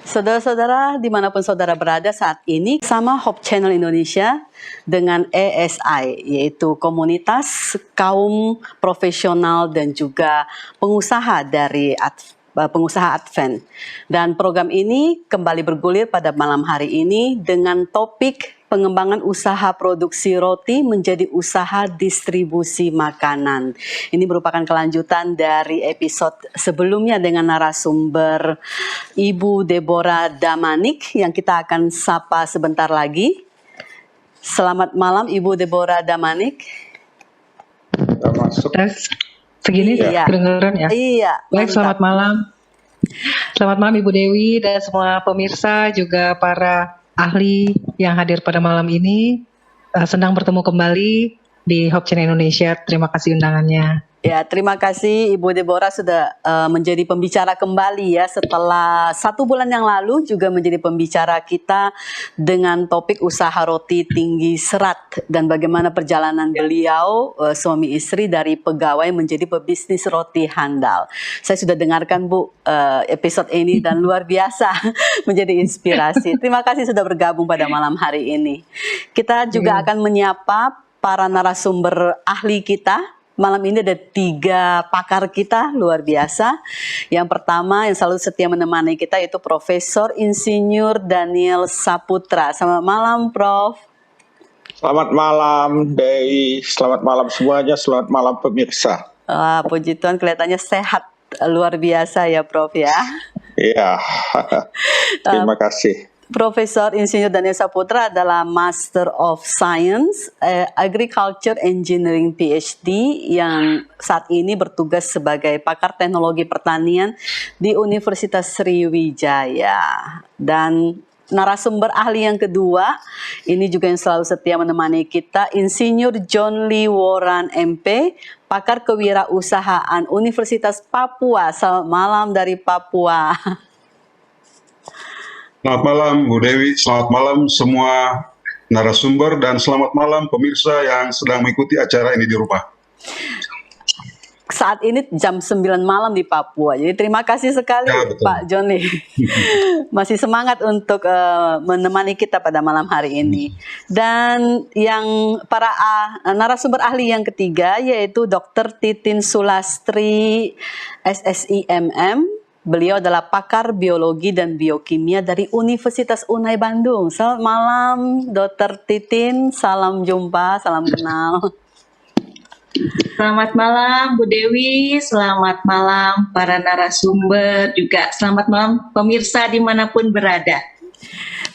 Saudara-saudara, dimanapun saudara berada saat ini, sama Hope Channel Indonesia dengan ASI, yaitu komunitas kaum profesional dan juga pengusaha dari pengusaha Advent. Dan program ini kembali bergulir pada malam hari ini dengan topik pengembangan usaha produksi roti menjadi usaha distribusi makanan. Ini merupakan kelanjutan dari episode sebelumnya dengan narasumber Ibu Deborah Damanik yang kita akan sapa sebentar lagi. Selamat malam Ibu Deborah Damanik. Masuk. Segini Iya. kedengeran ya? Iya. Baik, selamat malam. Selamat malam Ibu Dewi dan semua pemirsa, juga para ahli yang hadir pada malam ini. Senang bertemu kembali di Hope Channel Indonesia. Terima kasih undangannya. Ya, terima kasih Ibu Deborah sudah menjadi pembicara kembali ya setelah 1 bulan yang lalu juga menjadi pembicara kita dengan topik usaha roti tinggi serat dan bagaimana perjalanan beliau suami istri dari pegawai menjadi pebisnis roti handal. Saya sudah dengarkan Bu episode ini dan luar biasa menjadi inspirasi. Terima kasih sudah bergabung pada malam hari ini. Kita juga akan menyapa para narasumber ahli kita. Malam ini ada 3 pakar kita luar biasa. Yang pertama yang selalu setia menemani kita itu Profesor Insinyur Daniel Saputra. Selamat malam Prof. Selamat malam Dewi, selamat malam semuanya, selamat malam pemirsa. Puji Tuhan kelihatannya sehat luar biasa ya Prof ya. Iya, terima kasih. Profesor Insinyur Daniel Saputra adalah Master of Science, Agriculture Engineering PhD yang saat ini bertugas sebagai pakar teknologi pertanian di Universitas Sriwijaya. Dan narasumber ahli yang kedua, ini juga yang selalu setia menemani kita, Insinyur John Lee Woran MP, pakar kewirausahaan Universitas Papua. Selamat malam dari Papua. Selamat malam Bu Dewi, selamat malam semua narasumber dan selamat malam pemirsa yang sedang mengikuti acara ini di rumah. Saat ini jam 9 malam di Papua, jadi terima kasih sekali ya, Pak Joni. Masih semangat untuk menemani kita pada malam hari ini. Dan yang para narasumber ahli yang ketiga yaitu Dr. Titin Sulastri SSIMM. Beliau adalah pakar biologi dan biokimia dari Universitas Unai Bandung. Selamat malam, Dr. Titin. Salam jumpa, salam kenal. Selamat malam, Bu Dewi. Selamat malam, para narasumber. Juga selamat malam, pemirsa dimanapun berada.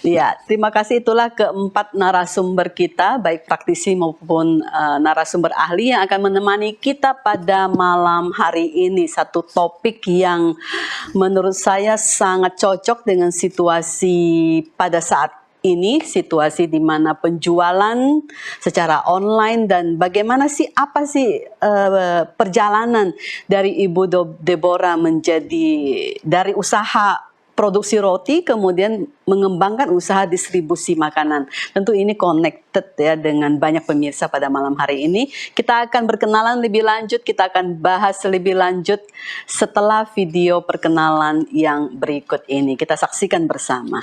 Ya, terima kasih. Itulah keempat narasumber kita, baik praktisi maupun narasumber ahli yang akan menemani kita pada malam hari ini. Satu topik yang menurut saya sangat cocok dengan situasi pada saat ini, situasi di mana penjualan secara online dan bagaimana sih, apa sih perjalanan dari Ibu Deborah menjadi dari usaha produksi roti kemudian mengembangkan usaha distribusi makanan. Tentu ini connected ya dengan banyak pemirsa pada malam hari ini. Kita akan berkenalan lebih lanjut, kita akan bahas lebih lanjut setelah video perkenalan yang berikut ini. Kita saksikan bersama.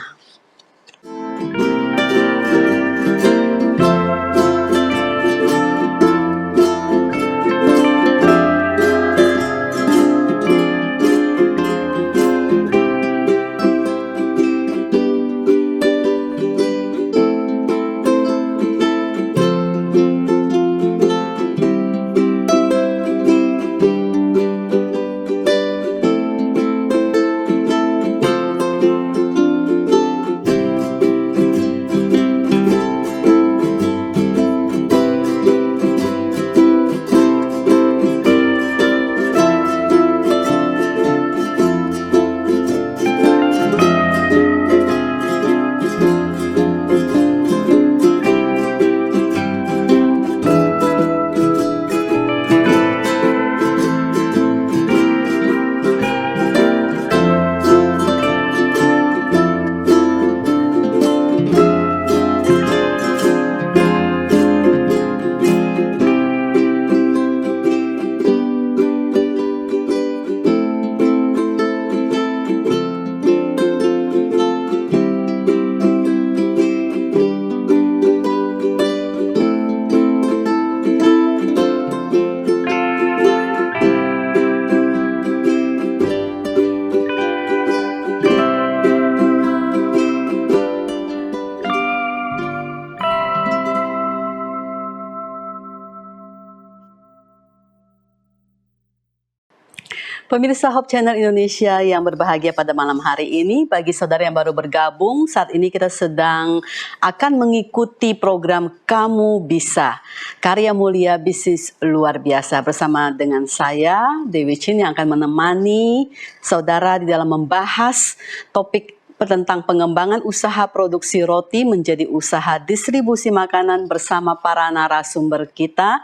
Pemirsa Hope Channel Indonesia yang berbahagia pada malam hari ini, bagi saudara yang baru bergabung, saat ini kita sedang akan mengikuti program Kamu Bisa, karya mulia bisnis luar biasa bersama dengan saya, Dewi Chin, yang akan menemani saudara di dalam membahas topik tentang pengembangan usaha produksi roti menjadi usaha distribusi makanan bersama para narasumber kita,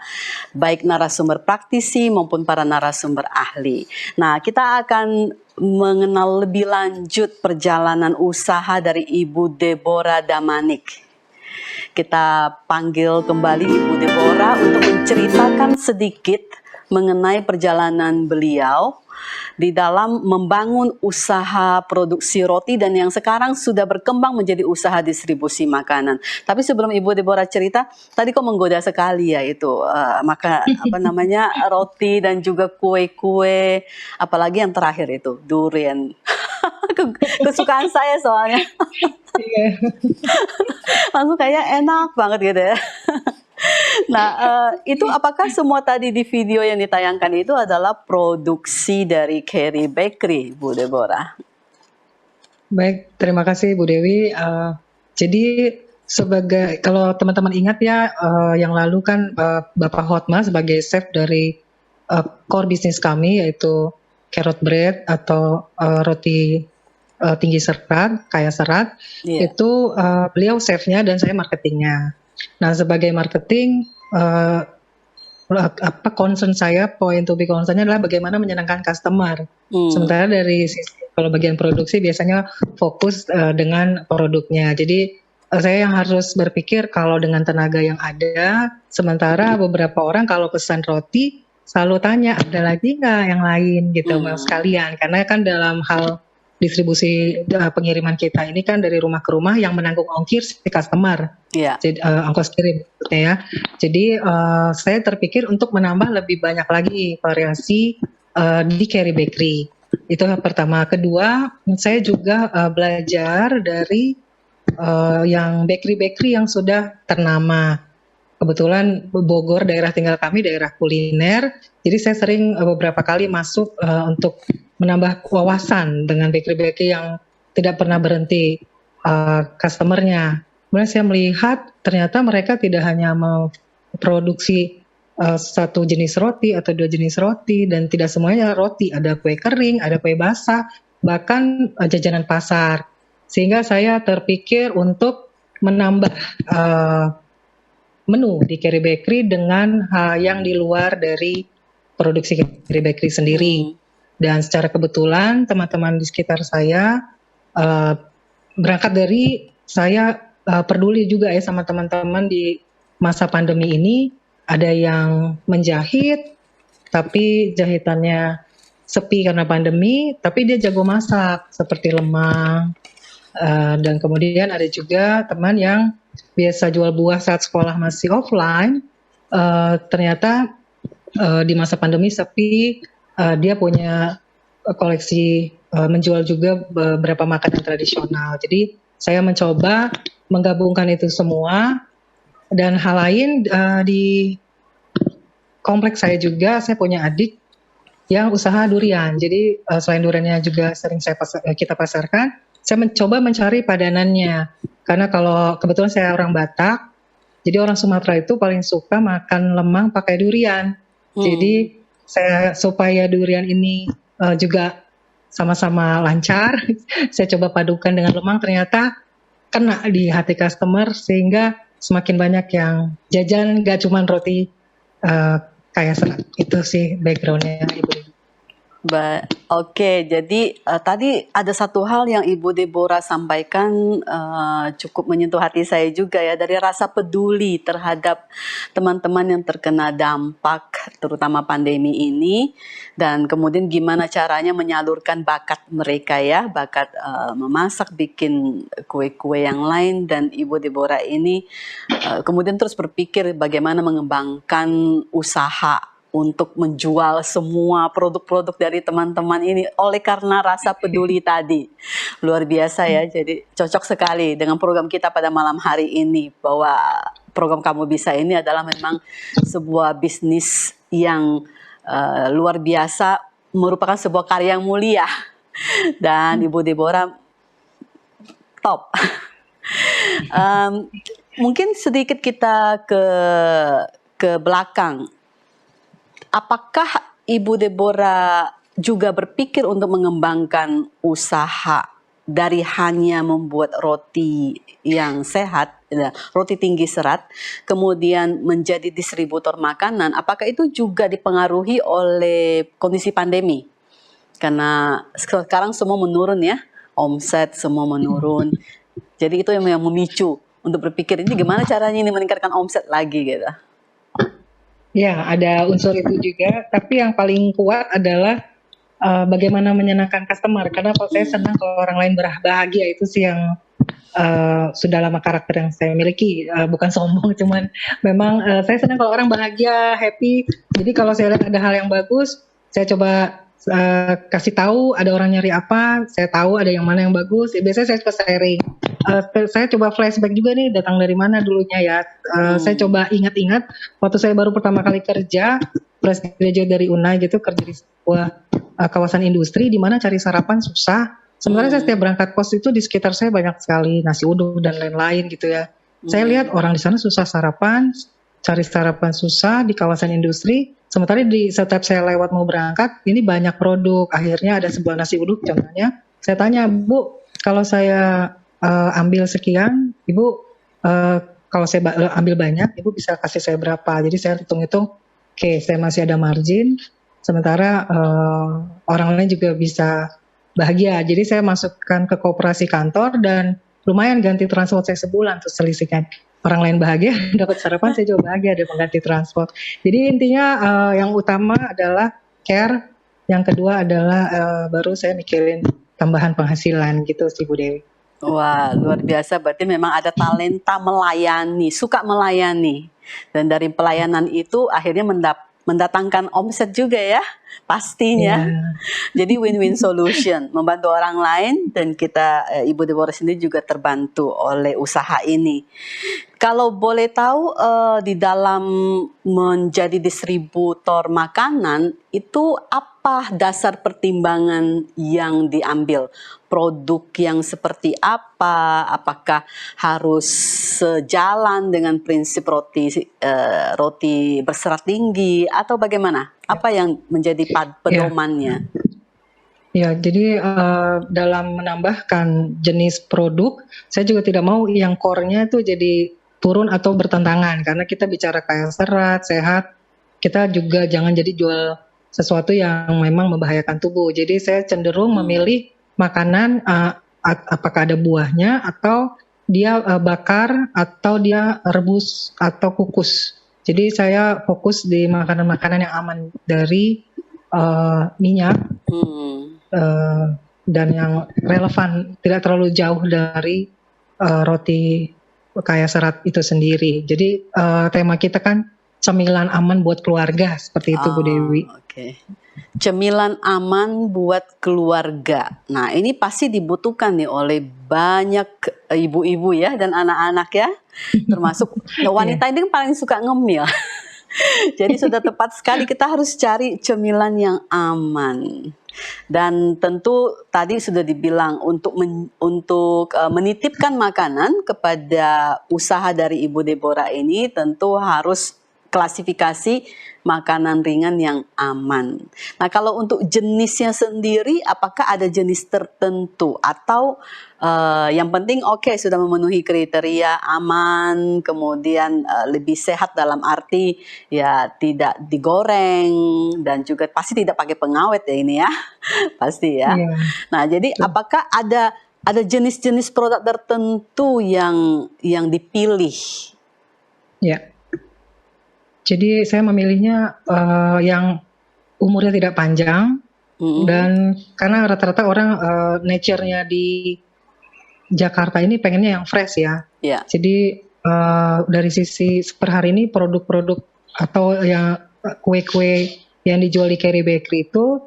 baik narasumber praktisi maupun para narasumber ahli. Nah, kita akan mengenal lebih lanjut perjalanan usaha dari Ibu Deborah Damanik. Kita panggil kembali Ibu Deborah untuk menceritakan sedikit mengenai perjalanan beliau di dalam membangun usaha produksi roti dan yang sekarang sudah berkembang menjadi usaha distribusi makanan. Tapi sebelum Ibu Deborah cerita, tadi kok menggoda sekali ya itu roti dan juga kue-kue, apalagi yang terakhir itu durian. Kesukaan saya soalnya. Langsung kayak enak banget gitu ya. Nah, itu apakah semua tadi di video yang ditayangkan itu adalah produksi dari Carrie Bakery, Bu Deborah? Baik, terima kasih Bu Dewi. Jadi sebagai, kalau teman-teman ingat ya, yang lalu kan Bapak Hotma sebagai chef dari core bisnis kami, yaitu carrot bread atau roti tinggi serat, kaya serat, itu beliau chefnya dan saya marketingnya. Nah, sebagai marketing, concern saya, point to be concernnya adalah bagaimana menyenangkan customer. Sementara dari sisi, kalau bagian produksi biasanya fokus dengan produknya. Jadi saya yang harus berpikir kalau dengan tenaga yang ada, sementara beberapa orang kalau pesan roti selalu tanya ada lagi nggak yang lain gitu, sekalian. Karena kan dalam hal distribusi pengiriman kita ini kan dari rumah ke rumah yang menanggung ongkir si customer, jadi ongkos kirim ya. Jadi saya terpikir untuk menambah lebih banyak lagi variasi di Carrie Bakery. Itu yang pertama. Kedua, saya juga belajar dari yang bakery yang sudah ternama. Kebetulan Bogor daerah tinggal kami daerah kuliner, jadi saya sering beberapa kali masuk untuk menambah wawasan dengan bakery yang tidak pernah berhenti customernya. Kemudian saya melihat ternyata mereka tidak hanya memproduksi satu jenis roti atau dua jenis roti, dan tidak semuanya roti, ada kue kering, ada kue basah, bahkan jajanan pasar. Sehingga saya terpikir untuk menambah menu di Carrie Bakery dengan yang di luar dari produksi Carrie Bakery sendiri. Dan secara kebetulan teman-teman di sekitar saya berangkat dari saya peduli juga ya sama teman-teman di masa pandemi ini. Ada yang menjahit tapi jahitannya sepi karena pandemi, tapi dia jago masak seperti lemang. Dan kemudian ada juga teman yang biasa jual buah saat sekolah masih offline, ternyata di masa pandemi sepi, dia punya koleksi menjual juga beberapa makanan tradisional. Jadi saya mencoba menggabungkan itu semua. Dan hal lain, di kompleks saya juga, saya punya adik yang usaha durian. Jadi selain duriannya juga sering kita pasarkan, saya mencoba mencari padanannya. Karena kalau kebetulan saya orang Batak, jadi orang Sumatera itu paling suka makan lemang pakai durian. Jadi saya supaya durian ini juga sama-sama lancar, saya coba padukan dengan lemang, ternyata kena di hati customer sehingga semakin banyak yang jajan, gak cuma roti kaya serat. Itu sih backgroundnya Ibu. Oke, jadi tadi ada satu hal yang Ibu Deborah sampaikan cukup menyentuh hati saya juga ya, dari rasa peduli terhadap teman-teman yang terkena dampak terutama pandemi ini, dan kemudian gimana caranya menyalurkan bakat mereka ya, bakat memasak, bikin kue-kue yang lain, dan Ibu Deborah ini kemudian terus berpikir bagaimana mengembangkan usaha untuk menjual semua produk-produk dari teman-teman ini oleh karena rasa peduli tadi. Luar biasa ya, jadi cocok sekali dengan program kita pada malam hari ini, bahwa program Kamu Bisa ini adalah memang sebuah bisnis yang luar biasa merupakan sebuah karya yang mulia dan Ibu Deborah top. Mungkin sedikit kita ke belakang. Apakah Ibu Deborah juga berpikir untuk mengembangkan usaha dari hanya membuat roti yang sehat, roti tinggi serat, kemudian menjadi distributor makanan? Apakah itu juga dipengaruhi oleh kondisi pandemi? Karena sekarang semua menurun ya, omset semua menurun. Jadi itu yang memicu untuk berpikir ini gimana caranya ini meningkatkan omset lagi gitu. Ya, ada unsur itu juga. Tapi yang paling kuat adalah bagaimana menyenangkan customer. Karena kalau saya senang kalau orang lain bahagia, itu sih yang sudah lama karakter yang saya miliki. Bukan sombong, cuman memang saya senang kalau orang bahagia, happy. Jadi kalau saya lihat ada hal yang bagus, saya coba kasih tahu ada orang nyari apa, saya tahu ada yang mana yang bagus. Biasanya saya coba sharing. Saya coba flashback juga nih, datang dari mana dulunya ya. Saya coba ingat-ingat waktu saya baru pertama kali kerja, fresh graduate dari UNAI gitu, kerja di sebuah kawasan industri di mana cari sarapan susah. Sebenarnya saya setiap berangkat pos itu di sekitar saya banyak sekali nasi uduk dan lain-lain gitu ya. Saya lihat orang di sana susah sarapan, cari sarapan susah di kawasan industri. Sementara di setiap saya lewat mau berangkat, ini banyak produk. Akhirnya ada sebuah nasi uduk contohnya. Saya tanya, Bu, kalau saya ambil sekian, Ibu kalau saya ambil banyak, Ibu bisa kasih saya berapa? Jadi saya hitung-hitung, oke, saya masih ada margin. Sementara orang lain juga bisa bahagia. Jadi saya masukkan ke koperasi kantor dan lumayan ganti transport saya sebulan untuk selisihkan. Orang lain bahagia, dapat sarapan, saya juga bahagia ada pengganti transport. Jadi intinya yang utama adalah care, yang kedua adalah baru saya mikirin tambahan penghasilan gitu sih Bu Dewi. Wah, luar biasa. Berarti memang ada talenta melayani, suka melayani. Dan dari pelayanan itu akhirnya mendatangkan omset juga ya, pastinya. Jadi win-win solution, membantu orang lain dan kita Ibu Deborah sendiri juga terbantu oleh usaha ini. Kalau boleh tahu di dalam menjadi distributor makanan itu apa dasar pertimbangan yang diambil? Produk yang seperti apa? Apakah harus sejalan dengan prinsip roti berserat tinggi atau bagaimana? Apa yang menjadi pedomannya? Ya, jadi dalam menambahkan jenis produk, saya juga tidak mau yang core-nya itu jadi turun atau bertentangan. Karena kita bicara kaya serat, sehat, kita juga jangan jadi jual sesuatu yang memang membahayakan tubuh. Jadi saya cenderung memilih makanan apakah ada buahnya atau dia bakar atau dia rebus atau kukus. Jadi saya fokus di makanan-makanan yang aman dari minyak dan yang relevan, tidak terlalu jauh dari roti kaya serat itu sendiri. Jadi tema kita kan cemilan aman buat keluarga, seperti itu Bu Dewi. Okay. Cemilan aman buat keluarga. Nah, ini pasti dibutuhkan nih oleh banyak ibu-ibu ya dan anak-anak ya. Termasuk wanita ini paling suka ngemil. Jadi sudah tepat sekali kita harus cari cemilan yang aman. Dan tentu tadi sudah dibilang untuk menitipkan makanan kepada usaha dari Ibu Deborah ini tentu harus klasifikasi makanan ringan yang aman. Nah, kalau untuk jenisnya sendiri, apakah ada jenis tertentu atau yang penting sudah memenuhi kriteria aman, kemudian lebih sehat dalam arti ya tidak digoreng dan juga pasti tidak pakai pengawet ya ini ya, pasti ya. Yeah. Nah, jadi apakah ada jenis-jenis produk tertentu yang dipilih? Ya. Yeah. Jadi saya memilihnya yang umurnya tidak panjang dan karena rata-rata orang nature-nya di Jakarta ini pengennya yang fresh ya. Yeah. Jadi dari sisi per hari ini produk-produk atau yang kue-kue yang dijual di Carry Bakery itu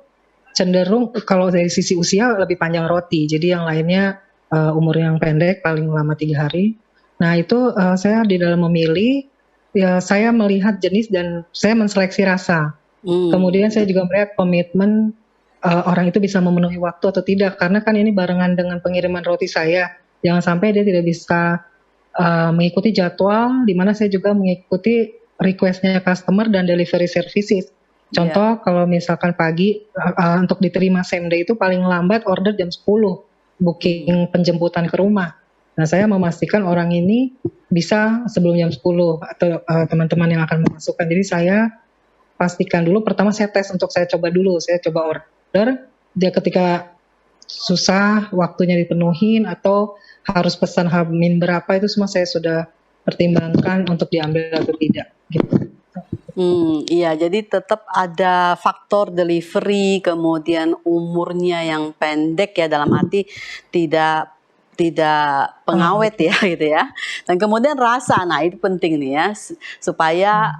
cenderung kalau dari sisi usia lebih panjang roti. Jadi yang lainnya umur yang pendek paling lama 3 hari. Nah itu saya di dalam memilih ya saya melihat jenis dan saya menseleksi rasa. Kemudian saya juga melihat komitmen orang itu bisa memenuhi waktu atau tidak, karena kan ini barengan dengan pengiriman roti saya. Jangan sampai dia tidak bisa mengikuti jadwal, di mana saya juga mengikuti request-nya customer dan delivery services. Contoh kalau misalkan pagi untuk diterima same day itu paling lambat order jam 10 booking penjemputan ke rumah. Nah, saya memastikan orang ini bisa sebelum jam 10 atau teman-teman yang akan memasukkan. Jadi saya pastikan dulu, pertama saya tes untuk saya coba dulu, saya coba order, dia ketika susah waktunya dipenuhin atau harus pesan H-min berapa, itu semua saya sudah pertimbangkan untuk diambil atau tidak gitu. Iya, jadi tetap ada faktor delivery, kemudian umurnya yang pendek ya, dalam arti tidak pengawet ya gitu ya. Dan kemudian rasa, nah itu penting nih ya, supaya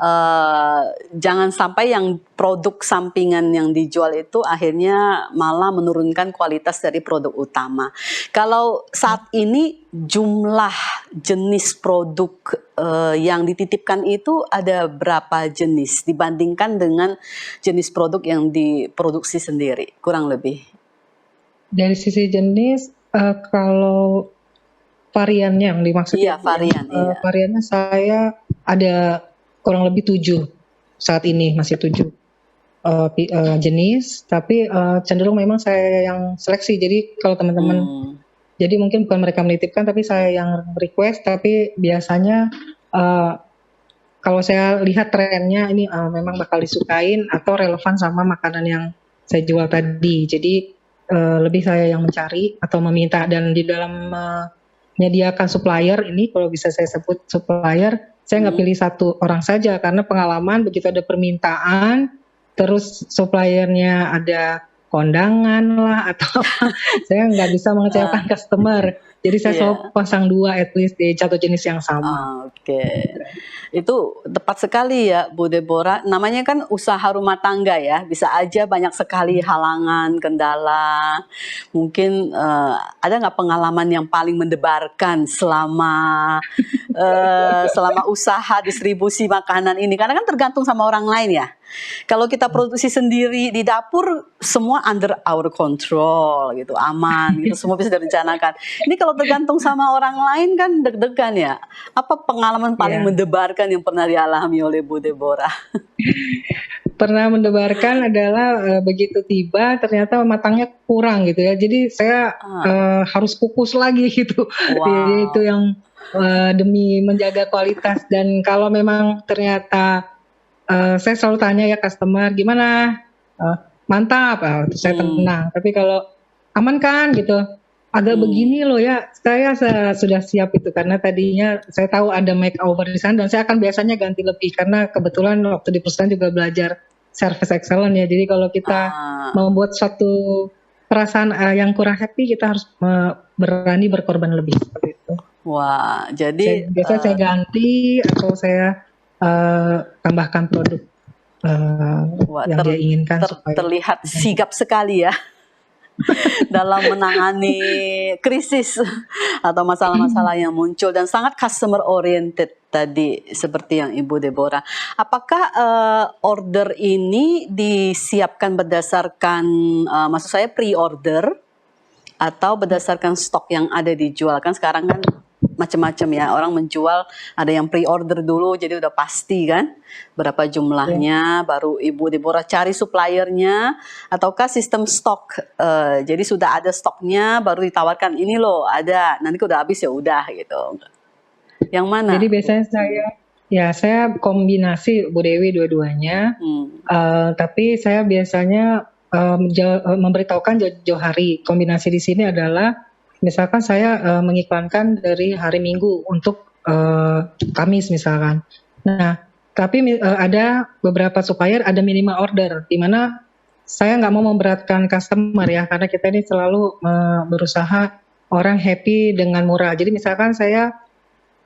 jangan sampai yang produk sampingan yang dijual itu akhirnya malah menurunkan kualitas dari produk utama. Kalau saat ini jumlah jenis produk yang dititipkan itu ada berapa jenis dibandingkan dengan jenis produk yang diproduksi sendiri, kurang lebih? Dari sisi jenis, kalau variannya yang dimaksud, Iya, varian. Variannya saya ada kurang lebih 7 saat ini, masih 7 jenis, tapi cenderung memang saya yang seleksi. Jadi kalau teman-teman, jadi mungkin bukan mereka menitipkan, tapi saya yang request. Tapi biasanya kalau saya lihat trennya ini memang bakal disukain atau relevan sama makanan yang saya jual tadi. Jadi lebih saya yang mencari atau meminta, dan di dalam menyediakan supplier ini, kalau bisa saya sebut supplier, saya nggak pilih satu orang saja, karena pengalaman begitu ada permintaan, terus suppliernya ada kondangan lah atau saya nggak bisa mengecewakan customer. Jadi saya selalu pasang 2 at least di satu jenis yang sama. Oke. Itu tepat sekali ya Bu Deborah. Namanya kan usaha rumah tangga ya. Bisa aja banyak sekali halangan, kendala. Mungkin ada nggak pengalaman yang paling mendebarkan selama selama usaha distribusi makanan ini? Karena kan tergantung sama orang lain ya. Kalau kita produksi sendiri di dapur, semua under our control gitu, aman gitu, semua bisa direncanakan. Ini kalau tergantung sama orang lain kan deg-degan ya. Apa pengalaman paling mendebarkan yang pernah dialami oleh Bu Deborah? Pernah mendebarkan adalah begitu tiba ternyata matangnya kurang gitu ya. Jadi saya harus kukus lagi gitu. Jadi itu yang demi menjaga kualitas. Dan kalau memang ternyata saya selalu tanya ya customer, gimana? Mantap, saya tenang. Tapi kalau aman kan gitu, agak begini loh ya, saya sudah siap itu, karena tadinya saya tahu ada makeover di sana, dan saya akan biasanya ganti lebih, karena kebetulan waktu di perusahaan juga belajar service excellent ya. Jadi kalau kita membuat suatu perasaan yang kurang happy, kita harus berani berkorban lebih seperti itu. Wah, jadi biasanya saya ganti atau saya tambahkan produk yang dia inginkan supaya terlihat sigap sekali ya dalam menangani krisis atau masalah-masalah yang muncul, dan sangat customer oriented tadi seperti yang Ibu Deborah. Apakah order ini disiapkan berdasarkan maksud saya pre-order atau berdasarkan stok yang ada dijual? Kan sekarang kan macam-macam ya, orang menjual, ada yang pre-order dulu jadi udah pasti kan berapa jumlahnya, baru Ibu Deborah cari suppliernya, ataukah sistem stok, jadi sudah ada stoknya baru ditawarkan, ini loh ada, nanti udah habis ya udah gitu. Yang mana? Jadi biasanya saya kombinasi Bu Dewi dua-duanya, tapi saya biasanya memberitahukan jauh-jauh hari. Kombinasi di sini adalah misalkan saya mengiklankan dari hari Minggu untuk Kamis misalkan. Nah, tapi ada beberapa supplier ada minimal order, di mana saya nggak mau memberatkan customer ya, karena kita ini selalu berusaha orang happy dengan murah. Jadi misalkan saya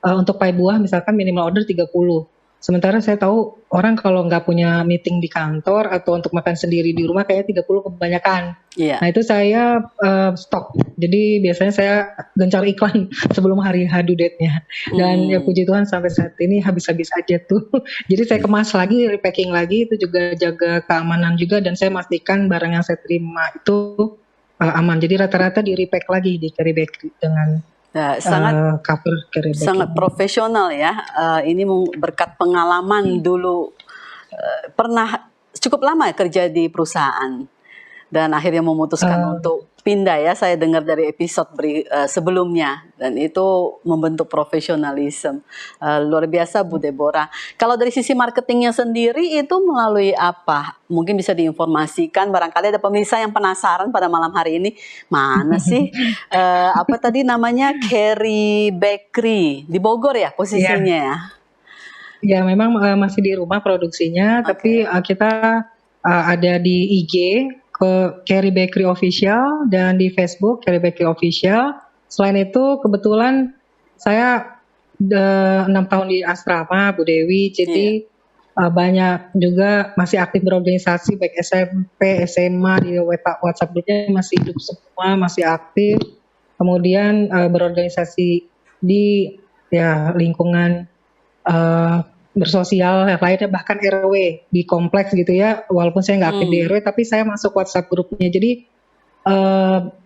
untuk pai buah misalkan minimal order 30. Sementara saya tahu orang kalau nggak punya meeting di kantor atau untuk makan sendiri di rumah kayaknya 30 kebanyakan. Iya. Nah itu saya stop. Jadi biasanya saya gencar iklan sebelum hari due date-nya. Dan ya puji Tuhan sampai saat ini habis-habis aja tuh. Jadi saya kemas lagi, repacking lagi, itu juga jaga keamanan juga, dan saya pastikan barang yang saya terima itu aman. Jadi rata-rata di repack lagi di Carry Bakery dengan Nah, sangat cover Carry Bakery. sangat profesional ya. Ini berkat pengalaman dulu pernah cukup lama kerja di perusahaan dan akhirnya memutuskan untuk pindah ya. Saya dengar dari episode sebelumnya, dan itu membentuk profesionalisme luar biasa Bu Deborah. Kalau dari sisi marketingnya sendiri itu melalui apa? Mungkin bisa diinformasikan, barangkali ada pemirsa yang penasaran pada malam hari ini, mana sih apa tadi namanya, Carry Bakery di Bogor ya posisinya ya? Ya memang masih di rumah produksinya, tapi kita ada di IG ke Carry Bakery Official dan di Facebook Carry Bakery Official. Selain itu kebetulan saya 6 tahun di asrama Bu Dewi, jadi banyak juga masih aktif berorganisasi, baik SMP, SMA, di WhatsApp grupnya masih hidup semua, masih aktif. Kemudian berorganisasi di lingkungan bersosial yang lainnya, bahkan RW di kompleks gitu ya. Walaupun saya nggak aktif di RW, tapi saya masuk WhatsApp grupnya. Jadi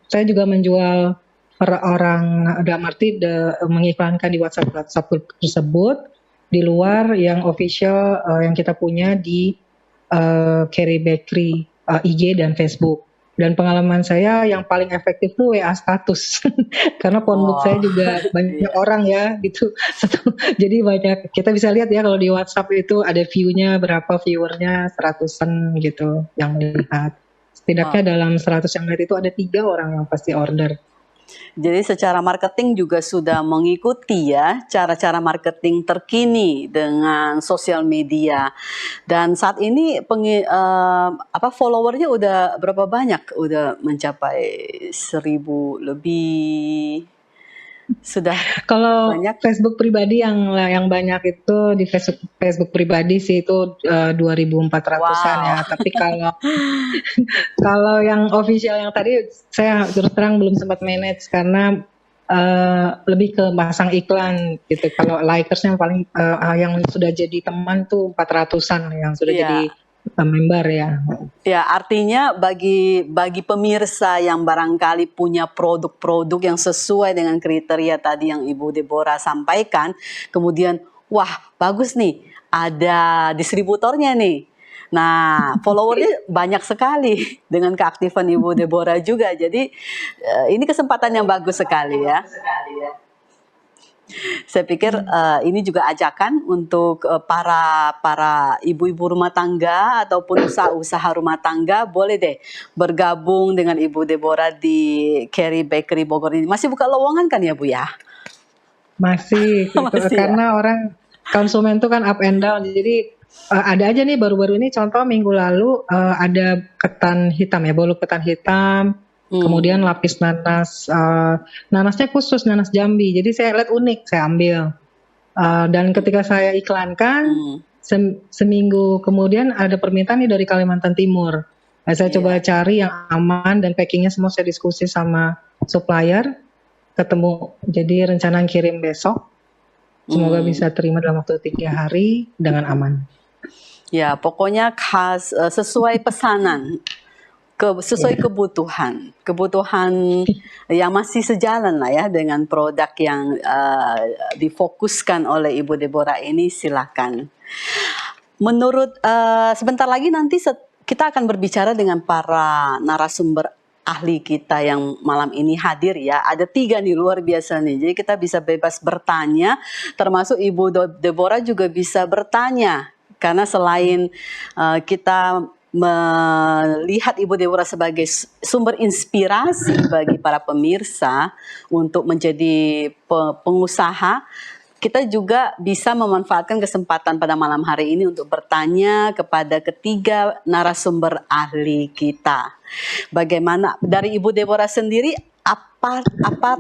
saya juga menjual per orang, dalam arti mengiklankan di WhatsApp grup tersebut di luar yang official yang kita punya di Carry Bakery IG dan Facebook. Dan pengalaman saya yang paling efektif tuh WA status, karena phonebook saya juga banyak orang ya gitu. Jadi banyak, kita bisa lihat ya kalau di WhatsApp itu ada view-nya berapa, viewernya 100-an gitu yang melihat. Setidaknya dalam 100 yang lihat itu ada 3 orang yang pasti order. Jadi secara marketing juga sudah mengikuti ya cara-cara marketing terkini dengan sosial media. Dan saat ini followernya udah berapa banyak? Udah mencapai 1.000 lebih. Sudah kalau banyak. Facebook pribadi yang banyak itu di Facebook pribadi sih itu 2.400-an ya. Tapi kalau yang official yang tadi saya terus terang belum sempat manage karena lebih ke pasang iklan gitu. Kalau likersnya paling yang sudah jadi teman tuh 400-an yang sudah jadi member ya. Ya, artinya bagi pemirsa yang barangkali punya produk-produk yang sesuai dengan kriteria tadi yang Ibu Deborah sampaikan, kemudian wah bagus nih, ada distributornya nih. Nah, followernya banyak sekali dengan keaktifan Ibu Deborah juga. Jadi ini kesempatan yang bagus sekali ya. Saya pikir ini juga ajakan untuk para ibu-ibu rumah tangga ataupun usaha rumah tangga, boleh deh bergabung dengan Ibu Deborah di Carry Bakery Bogor ini. Masih buka lowongan kan ya Bu ya? Masih, karena orang konsumen itu kan up and down. Jadi ada aja nih baru-baru ini, contoh minggu lalu ada ketan hitam ya, bolu ketan hitam. Kemudian lapis nanas, nanasnya khusus nanas Jambi. Jadi saya lihat unik, saya ambil. Dan ketika saya iklankan, seminggu kemudian ada permintaan nih dari Kalimantan Timur. Nah, saya coba cari yang aman dan packingnya semua saya diskusi sama supplier, ketemu. Jadi rencana kirim besok. Semoga bisa terima dalam waktu 3 hari dengan aman. Ya, pokoknya khas sesuai pesanan. Sesuai kebutuhan yang masih sejalan lah ya dengan produk yang difokuskan oleh Ibu Deborah ini, silakan. Menurut sebentar lagi nanti kita akan berbicara dengan para narasumber ahli kita yang malam ini hadir ya. Ada 3 nih, luar biasa nih. Jadi kita bisa bebas bertanya, termasuk Ibu Deborah juga bisa bertanya. Karena selain kita melihat Ibu Deborah sebagai sumber inspirasi bagi para pemirsa untuk menjadi pengusaha, kita juga bisa memanfaatkan kesempatan pada malam hari ini untuk bertanya kepada ketiga narasumber ahli kita. Bagaimana dari Ibu Deborah sendiri, apa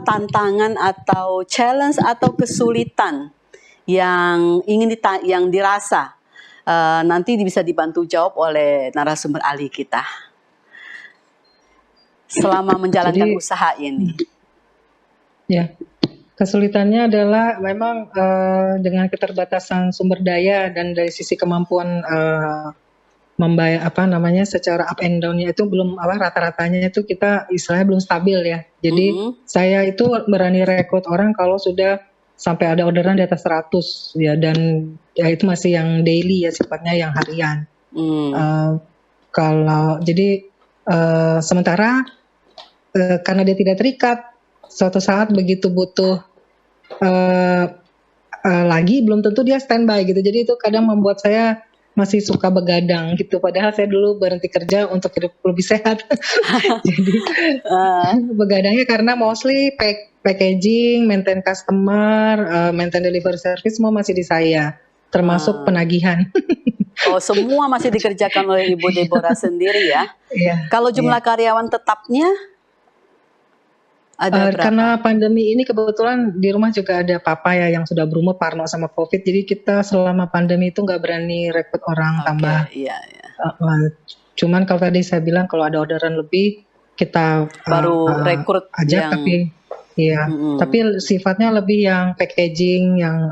tantangan atau challenge atau kesulitan yang yang dirasa nanti bisa dibantu jawab oleh narasumber ahli kita selama menjalankan Jadi, usaha ini? Ya, kesulitannya adalah memang dengan keterbatasan sumber daya dan dari sisi kemampuan membayar secara up and down-nya itu belum rata-ratanya itu kita istilahnya belum stabil ya. Jadi saya itu berani rekrut orang kalau sudah sampai ada orderan di atas 100 ya, dan ya itu masih yang daily ya, sifatnya yang harian. Sementara karena dia tidak terikat, suatu saat begitu butuh lagi belum tentu dia standby gitu. Jadi itu kadang membuat saya masih suka begadang gitu. Padahal saya dulu berhenti kerja untuk hidup lebih sehat. Jadi begadangnya karena mostly packaging, maintain customer, maintain delivery service semua masih di saya, termasuk penagihan. Oh, semua masih dikerjakan oleh Ibu Deborah sendiri ya? Iya. Kalau jumlah karyawan tetapnya ada berapa? Karena pandemi ini kebetulan di rumah juga ada papa ya yang sudah berumur, parno sama COVID. Jadi kita selama pandemi itu nggak berani rekrut orang tambah. Iya. Cuman kalau tadi saya bilang kalau ada orderan lebih kita baru rekrut aja, tapi sifatnya lebih yang packaging, yang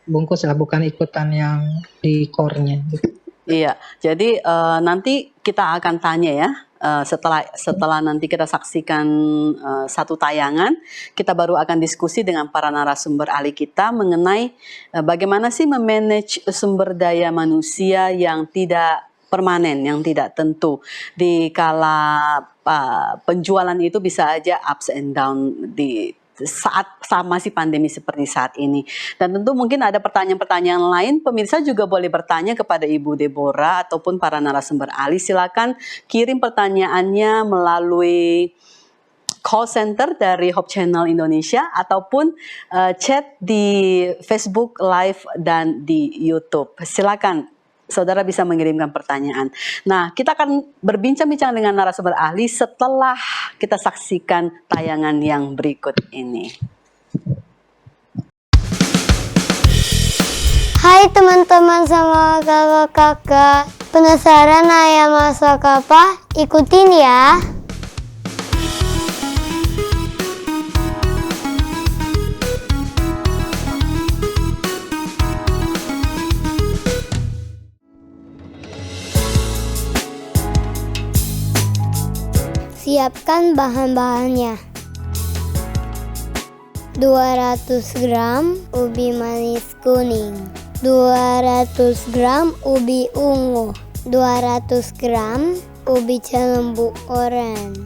bungkus lah, bukan ikutan yang di core-nya. Gitu. Iya, jadi nanti kita akan tanya ya. Setelah nanti kita saksikan satu tayangan, kita baru akan diskusi dengan para narasumber ahli kita mengenai bagaimana sih memanage sumber daya manusia yang tidak permanen, yang tidak tentu. Di kala penjualan itu bisa aja ups and down di saat masih pandemi seperti saat ini. Dan tentu mungkin ada pertanyaan-pertanyaan lain, pemirsa juga boleh bertanya kepada Ibu Deborah ataupun para narasumber ahli. Silakan kirim pertanyaannya melalui call center dari Hope Channel Indonesia ataupun chat di Facebook Live dan di YouTube. Silakan saudara bisa mengirimkan pertanyaan. Nah, kita akan berbincang-bincang dengan narasumber ahli setelah kita saksikan tayangan yang berikut ini. Hai teman-teman sama kakak-kakak, penasaran ayam masak apa? Ikutin ya. Siapkan bahan-bahannya. 200 gram ubi manis kuning, 200 gram ubi ungu, 200 gram ubi cilembu orange,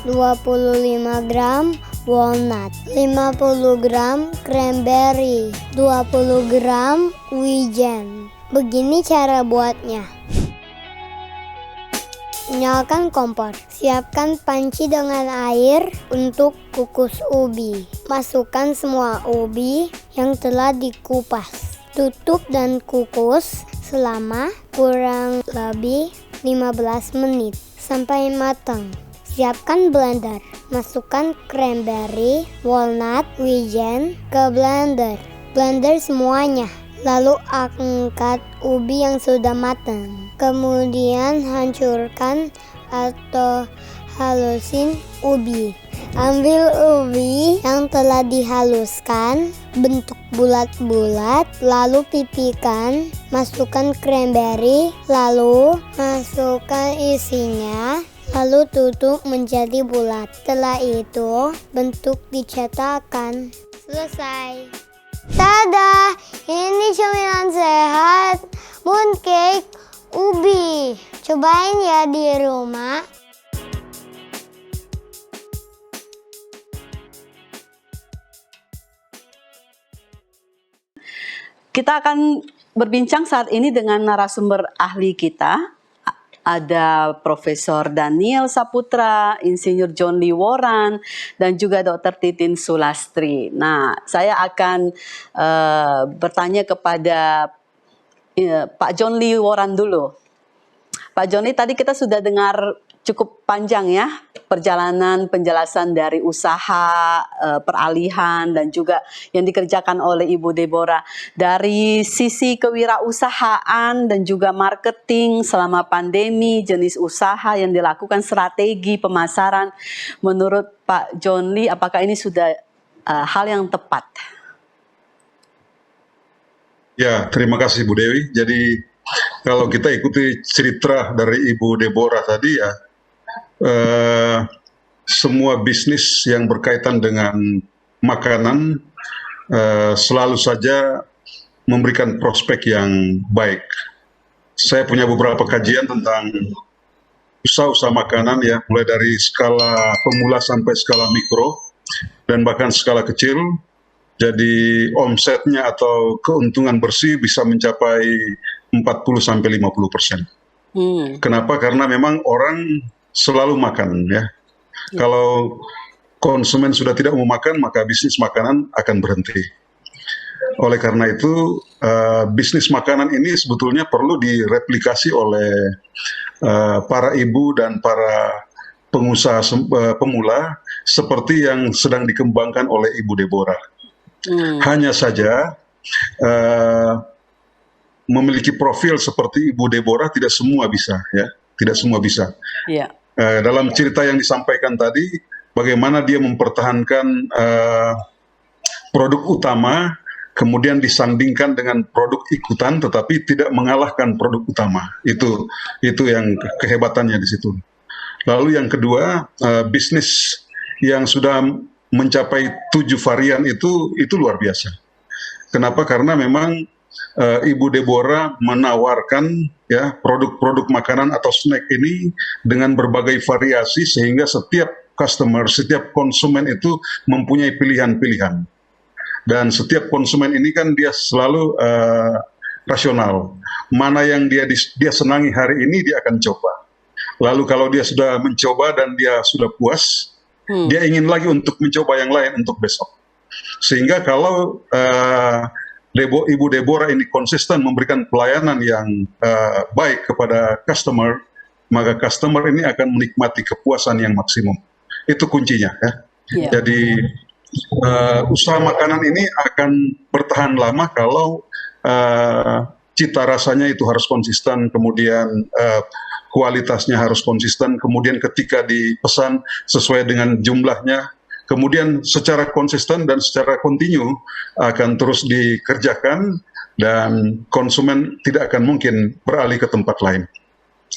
25 gram walnut, 50 gram cranberry, 20 gram wijen. Begini cara buatnya. Nyalakan kompor. Siapkan panci dengan air untuk kukus ubi. Masukkan semua ubi yang telah dikupas. Tutup dan kukus selama kurang lebih 15 menit sampai matang. Siapkan blender. Masukkan cranberry, walnut, wijen ke blender. Blender semuanya. Lalu angkat ubi yang sudah matang. Kemudian hancurkan atau halusin ubi. Ambil ubi yang telah dihaluskan, bentuk bulat-bulat, lalu pipihkan, masukkan cranberry, lalu masukkan isinya, lalu tutup menjadi bulat. Setelah itu, bentuk dicetakkan. Selesai. Tada! Ini cemilan sehat, mooncake ubi. Cobain ya di rumah. Kita akan berbincang saat ini dengan narasumber ahli kita. Ada Profesor Daniel Saputra, Insinyur John Lee Warren, dan juga Dr. Titin Sulastri. Nah, saya akan bertanya kepada Pak John Lee Warren dulu. Pak John Lee, tadi kita sudah dengar cukup panjang ya perjalanan penjelasan dari usaha, peralihan, dan juga yang dikerjakan oleh Ibu Deborah. Dari sisi kewirausahaan dan juga marketing selama pandemi, jenis usaha yang dilakukan, strategi pemasaran, menurut Pak John Lee, apakah ini sudah hal yang tepat? Ya, terima kasih Bu Dewi. Jadi kalau kita ikuti cerita dari Ibu Deborah tadi ya, semua bisnis yang berkaitan dengan makanan selalu saja memberikan prospek yang baik. Saya punya beberapa kajian tentang usaha-usaha makanan ya, mulai dari skala pemula sampai skala mikro dan bahkan skala kecil. Jadi omsetnya atau keuntungan bersih bisa mencapai 40-50%. Kenapa? Karena memang orang selalu makan ya. Kalau konsumen sudah tidak mau makan, maka bisnis makanan akan berhenti. Oleh karena itu, bisnis makanan ini sebetulnya perlu direplikasi oleh para ibu dan para pengusaha pemula seperti yang sedang dikembangkan oleh Ibu Deborah. Hanya saja memiliki profil seperti Ibu Deborah tidak semua bisa ya, tidak semua bisa. Yeah. Dalam cerita yang disampaikan tadi, bagaimana dia mempertahankan produk utama, kemudian disandingkan dengan produk ikutan, tetapi tidak mengalahkan produk utama. Itu yang kehebatannya di situ. Lalu yang kedua, bisnis yang sudah mencapai 7 varian itu luar biasa. Kenapa? Karena memang Ibu Deborah menawarkan ya produk-produk makanan atau snack ini dengan berbagai variasi sehingga setiap customer, setiap konsumen itu mempunyai pilihan-pilihan. Dan setiap konsumen ini kan dia selalu rasional. Mana yang dia senangi hari ini dia akan coba. Lalu kalau dia sudah mencoba dan dia sudah puas, dia ingin lagi untuk mencoba yang lain untuk besok. Sehingga kalau Ibu Deborah ini konsisten memberikan pelayanan yang baik kepada customer, maka customer ini akan menikmati kepuasan yang maksimum. Itu kuncinya ya. Yeah. Jadi usaha makanan ini akan bertahan lama kalau cita rasanya itu harus konsisten, kemudian kualitasnya harus konsisten, kemudian ketika dipesan sesuai dengan jumlahnya, kemudian secara konsisten dan secara kontinu akan terus dikerjakan dan konsumen tidak akan mungkin beralih ke tempat lain.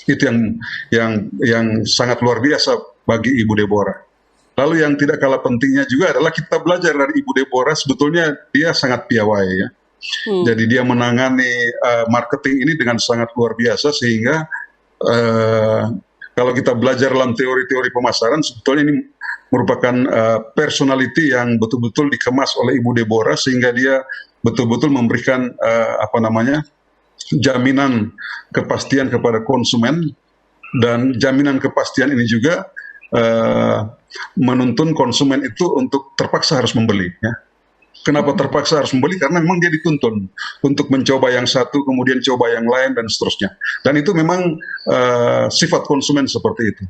Itu yang sangat luar biasa bagi Ibu Deborah. Lalu yang tidak kalah pentingnya juga adalah kita belajar dari Ibu Deborah, sebetulnya dia sangat piawai ya. Jadi dia menangani marketing ini dengan sangat luar biasa sehingga kalau kita belajar dalam teori-teori pemasaran, sebetulnya ini merupakan personality yang betul-betul dikemas oleh Ibu Deborah sehingga dia betul-betul memberikan jaminan kepastian kepada konsumen, dan jaminan kepastian ini juga menuntun konsumen itu untuk terpaksa harus membeli ya. Kenapa terpaksa harus membeli? Karena memang dia dituntun untuk mencoba yang satu, kemudian coba yang lain, dan seterusnya. Dan itu memang sifat konsumen seperti itu.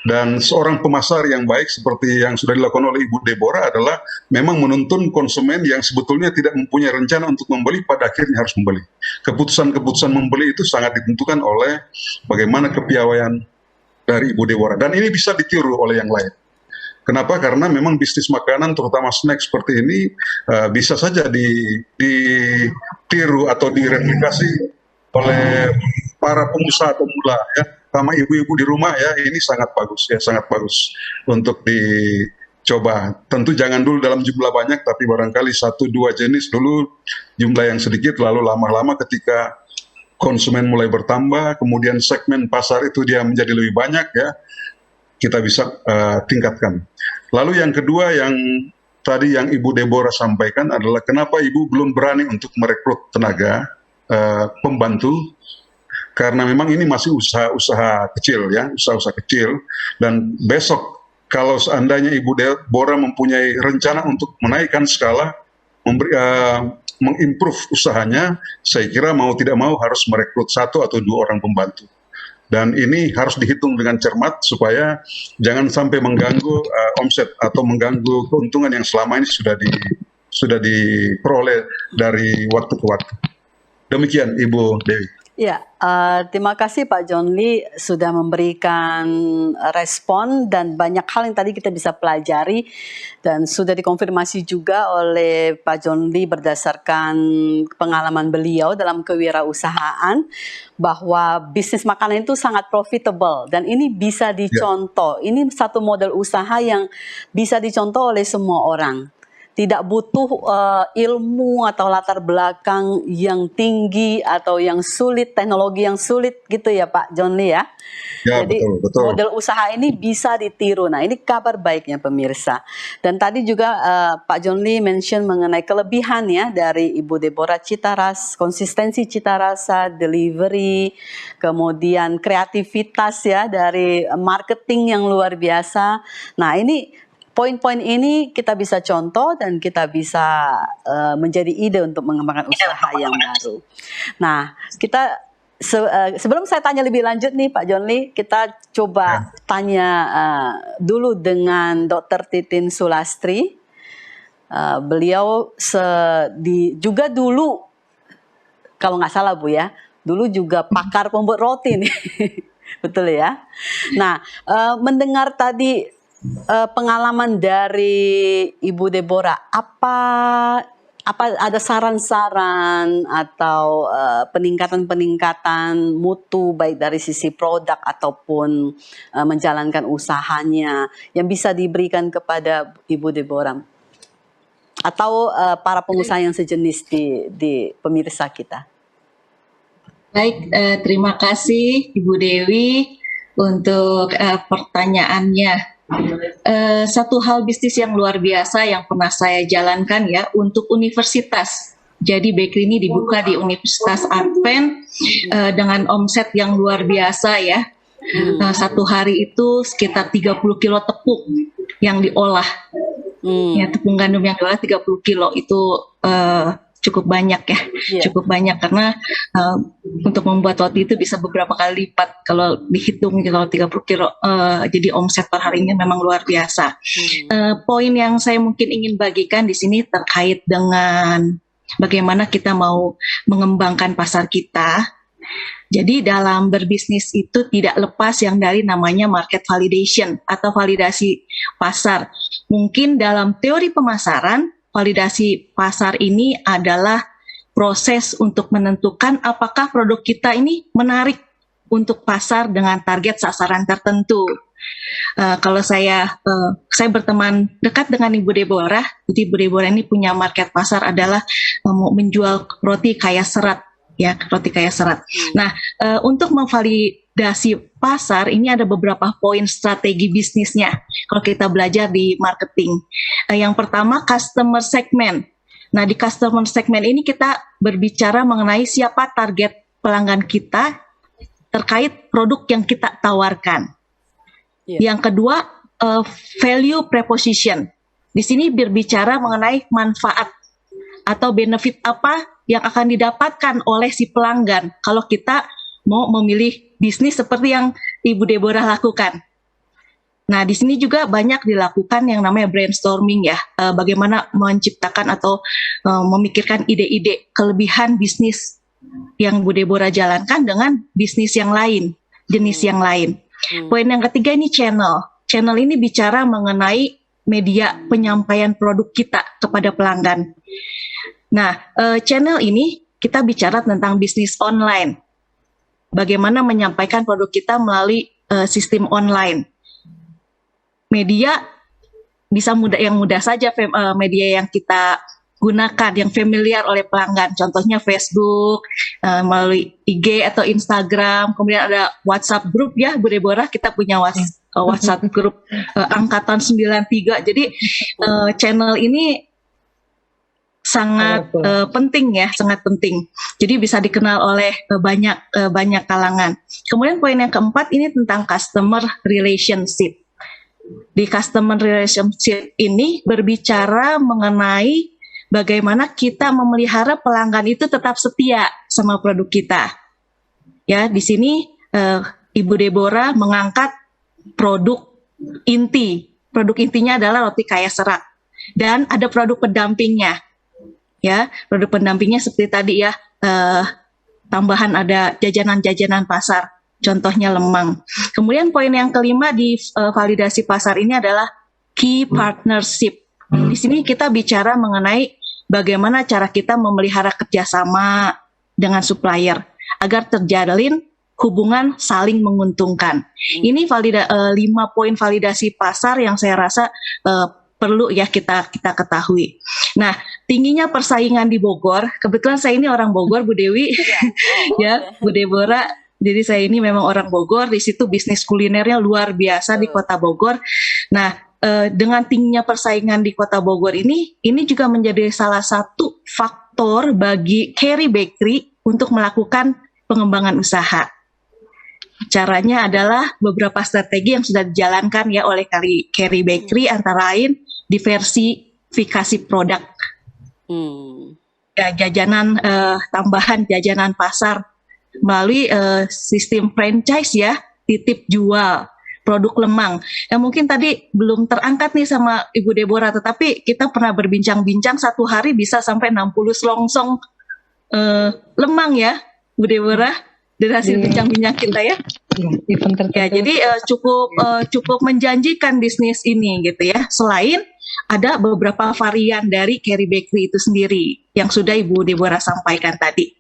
Dan seorang pemasar yang baik seperti yang sudah dilakukan oleh Ibu Deborah adalah memang menuntun konsumen yang sebetulnya tidak mempunyai rencana untuk membeli, pada akhirnya harus membeli. Keputusan-keputusan membeli itu sangat ditentukan oleh bagaimana kepiawaian dari Ibu Deborah. Dan ini bisa ditiru oleh yang lain. Kenapa? Karena memang bisnis makanan, terutama snack seperti ini, bisa saja ditiru atau direplikasi oleh para pengusaha pemula ya, sama ibu-ibu di rumah ya. Ini sangat bagus ya, sangat bagus untuk dicoba. Tentu jangan dulu dalam jumlah banyak, tapi barangkali 1-2 jenis dulu, jumlah yang sedikit, lalu lama-lama ketika konsumen mulai bertambah, kemudian segmen pasar itu dia menjadi lebih banyak ya, kita bisa tingkatkan. Lalu yang kedua yang tadi yang Ibu Deborah sampaikan adalah kenapa Ibu belum berani untuk merekrut tenaga pembantu, karena memang ini masih usaha kecil ya, usaha kecil, dan besok kalau seandainya Ibu Deborah mempunyai rencana untuk menaikkan skala, mengimprove usahanya, saya kira mau tidak mau harus merekrut 1 atau 2 orang pembantu. Dan ini harus dihitung dengan cermat supaya jangan sampai mengganggu omset atau mengganggu keuntungan yang selama ini sudah diperoleh dari waktu ke waktu. Demikian Ibu Dewi. Ya, terima kasih Pak John Lee sudah memberikan respon dan banyak hal yang tadi kita bisa pelajari dan sudah dikonfirmasi juga oleh Pak John Lee berdasarkan pengalaman beliau dalam kewirausahaan bahwa bisnis makanan itu sangat profitable dan ini bisa dicontoh. Ini satu model usaha yang bisa dicontoh oleh semua orang. Tidak butuh ilmu atau latar belakang yang tinggi atau yang sulit, teknologi yang sulit gitu ya Pak John Lee ya. Ya, Jadi betul. model usaha ini bisa ditiru. Nah ini kabar baiknya pemirsa. Dan tadi juga Pak John Lee mention mengenai kelebihan ya dari Ibu Deborah Citaras, konsistensi cita rasa, delivery, kemudian kreativitas ya dari marketing yang luar biasa. Nah ini poin-poin ini kita bisa contoh dan kita bisa menjadi ide untuk mengembangkan usaha yang baru. Nah, kita sebelum saya tanya lebih lanjut nih Pak John Lee, kita coba tanya dulu dengan Dr. Titin Sulastri. Beliau juga dulu, kalau nggak salah Bu ya, dulu juga pakar pembuat roti nih, betul ya. Nah, mendengar tadi pengalaman dari Ibu Deborah, apa ada saran-saran atau peningkatan mutu baik dari sisi produk ataupun menjalankan usahanya yang bisa diberikan kepada Ibu Deborah atau para pengusaha yang sejenis di pemirsa kita? Baik, terima kasih Ibu Dewi untuk pertanyaannya. Satu hal bisnis yang luar biasa yang pernah saya jalankan ya untuk universitas. Jadi bakery ini dibuka di Universitas Advent dengan omset yang luar biasa ya. Satu hari itu sekitar 30 kilo tepung yang diolah. Ya, tepung gandum yang diolah 30 kilo itu cukup banyak ya, cukup banyak karena untuk membuat roti itu bisa beberapa kali lipat kalau dihitung kalau 30 kilo, jadi omset per harinya memang luar biasa. Poin yang saya mungkin ingin bagikan di sini terkait dengan bagaimana kita mau mengembangkan pasar kita. Jadi dalam berbisnis itu tidak lepas yang dari namanya market validation atau validasi pasar. Mungkin dalam teori pemasaran, validasi pasar ini adalah proses untuk menentukan apakah produk kita ini menarik untuk pasar dengan target sasaran tertentu. Kalau saya berteman dekat dengan Ibu Deborah, jadi Ibu Deborah ini punya market pasar adalah menjual roti kaya serat, ya roti kaya serat. Nah, untuk memvalidasi pasar ini ada beberapa poin strategi bisnisnya kalau kita belajar di marketing. Yang pertama customer segment. Nah di customer segment ini kita berbicara mengenai siapa target pelanggan kita terkait produk yang kita tawarkan. Yang kedua value proposition. Di sini berbicara mengenai manfaat atau benefit apa yang akan didapatkan oleh si pelanggan kalau kita mau memilih bisnis seperti yang Ibu Deborah lakukan. Nah, di sini juga banyak dilakukan yang namanya brainstorming ya, bagaimana menciptakan atau memikirkan ide-ide kelebihan bisnis yang Bu Deborah jalankan dengan bisnis yang lain, jenis yang lain. Poin yang ketiga ini channel. Channel ini bicara mengenai media penyampaian produk kita kepada pelanggan. Nah, channel ini kita bicara tentang bisnis online. Bagaimana menyampaikan produk kita melalui sistem online. Media bisa mudah saja media yang kita gunakan, yang familiar oleh pelanggan. Contohnya Facebook, melalui IG atau Instagram. Kemudian ada WhatsApp group ya, Bu Deborah, kita punya WhatsApp group angkatan 93. Jadi channel ini sangat penting ya, sangat penting. Jadi bisa dikenal oleh banyak kalangan. Kemudian poin yang keempat ini tentang customer relationship. Di customer relationship ini berbicara mengenai bagaimana kita memelihara pelanggan itu tetap setia sama produk kita. Ya, di sini Ibu Deborah mengangkat produk inti. Produk intinya adalah roti kaya serat. Dan ada produk pendampingnya. Ya, produk pendampingnya seperti tadi ya, tambahan ada jajanan-jajanan pasar, contohnya lemang. Kemudian poin yang kelima di validasi pasar ini adalah key partnership. Di sini kita bicara mengenai bagaimana cara kita memelihara kerjasama dengan supplier agar terjalin hubungan saling menguntungkan. Ini 5 poin validasi pasar yang saya rasa perlu ya kita ketahui. Nah, tingginya persaingan di Bogor. Kebetulan saya ini orang Bogor, Bu Dewi, ya, Bu Deborah. Jadi saya ini memang orang Bogor. Di situ bisnis kulinernya luar biasa di Kota Bogor. Nah, dengan tingginya persaingan di Kota Bogor ini juga menjadi salah satu faktor bagi Carry Bakery untuk melakukan pengembangan usaha. Caranya adalah beberapa strategi yang sudah dijalankan ya oleh Carry Bakery, antara lain diversifikasi produk, ya, jajanan tambahan jajanan pasar melalui sistem franchise ya, titip jual produk lemang. Yang mungkin tadi belum terangkat nih sama Ibu Deborah, tetapi kita pernah berbincang-bincang satu hari bisa sampai 60 selongsong lemang ya, Bu Deborah. Dari hasil bincang-bincang kita ya. Ya, jadi cukup menjanjikan bisnis ini gitu ya. Selain ada beberapa varian dari Carry Bakery itu sendiri yang sudah Ibu Deborah sampaikan tadi.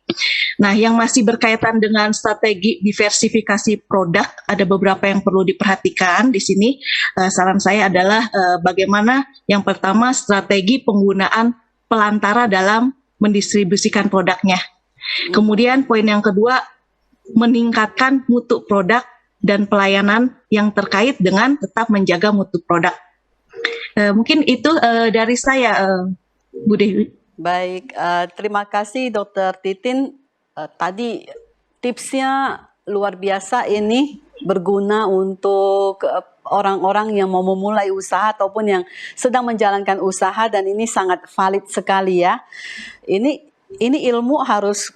Nah, yang masih berkaitan dengan strategi diversifikasi produk, ada beberapa yang perlu diperhatikan di sini. Saran saya adalah bagaimana yang pertama strategi penggunaan pelantara dalam mendistribusikan produknya. Kemudian poin yang kedua, meningkatkan mutu produk dan pelayanan yang terkait dengan tetap menjaga mutu produk. Mungkin itu dari saya, Bu Dewi. Baik, terima kasih Dr. Titin. Tadi tipsnya luar biasa, ini berguna untuk orang-orang yang mau memulai usaha ataupun yang sedang menjalankan usaha, dan ini sangat valid sekali ya. Ini ilmu harus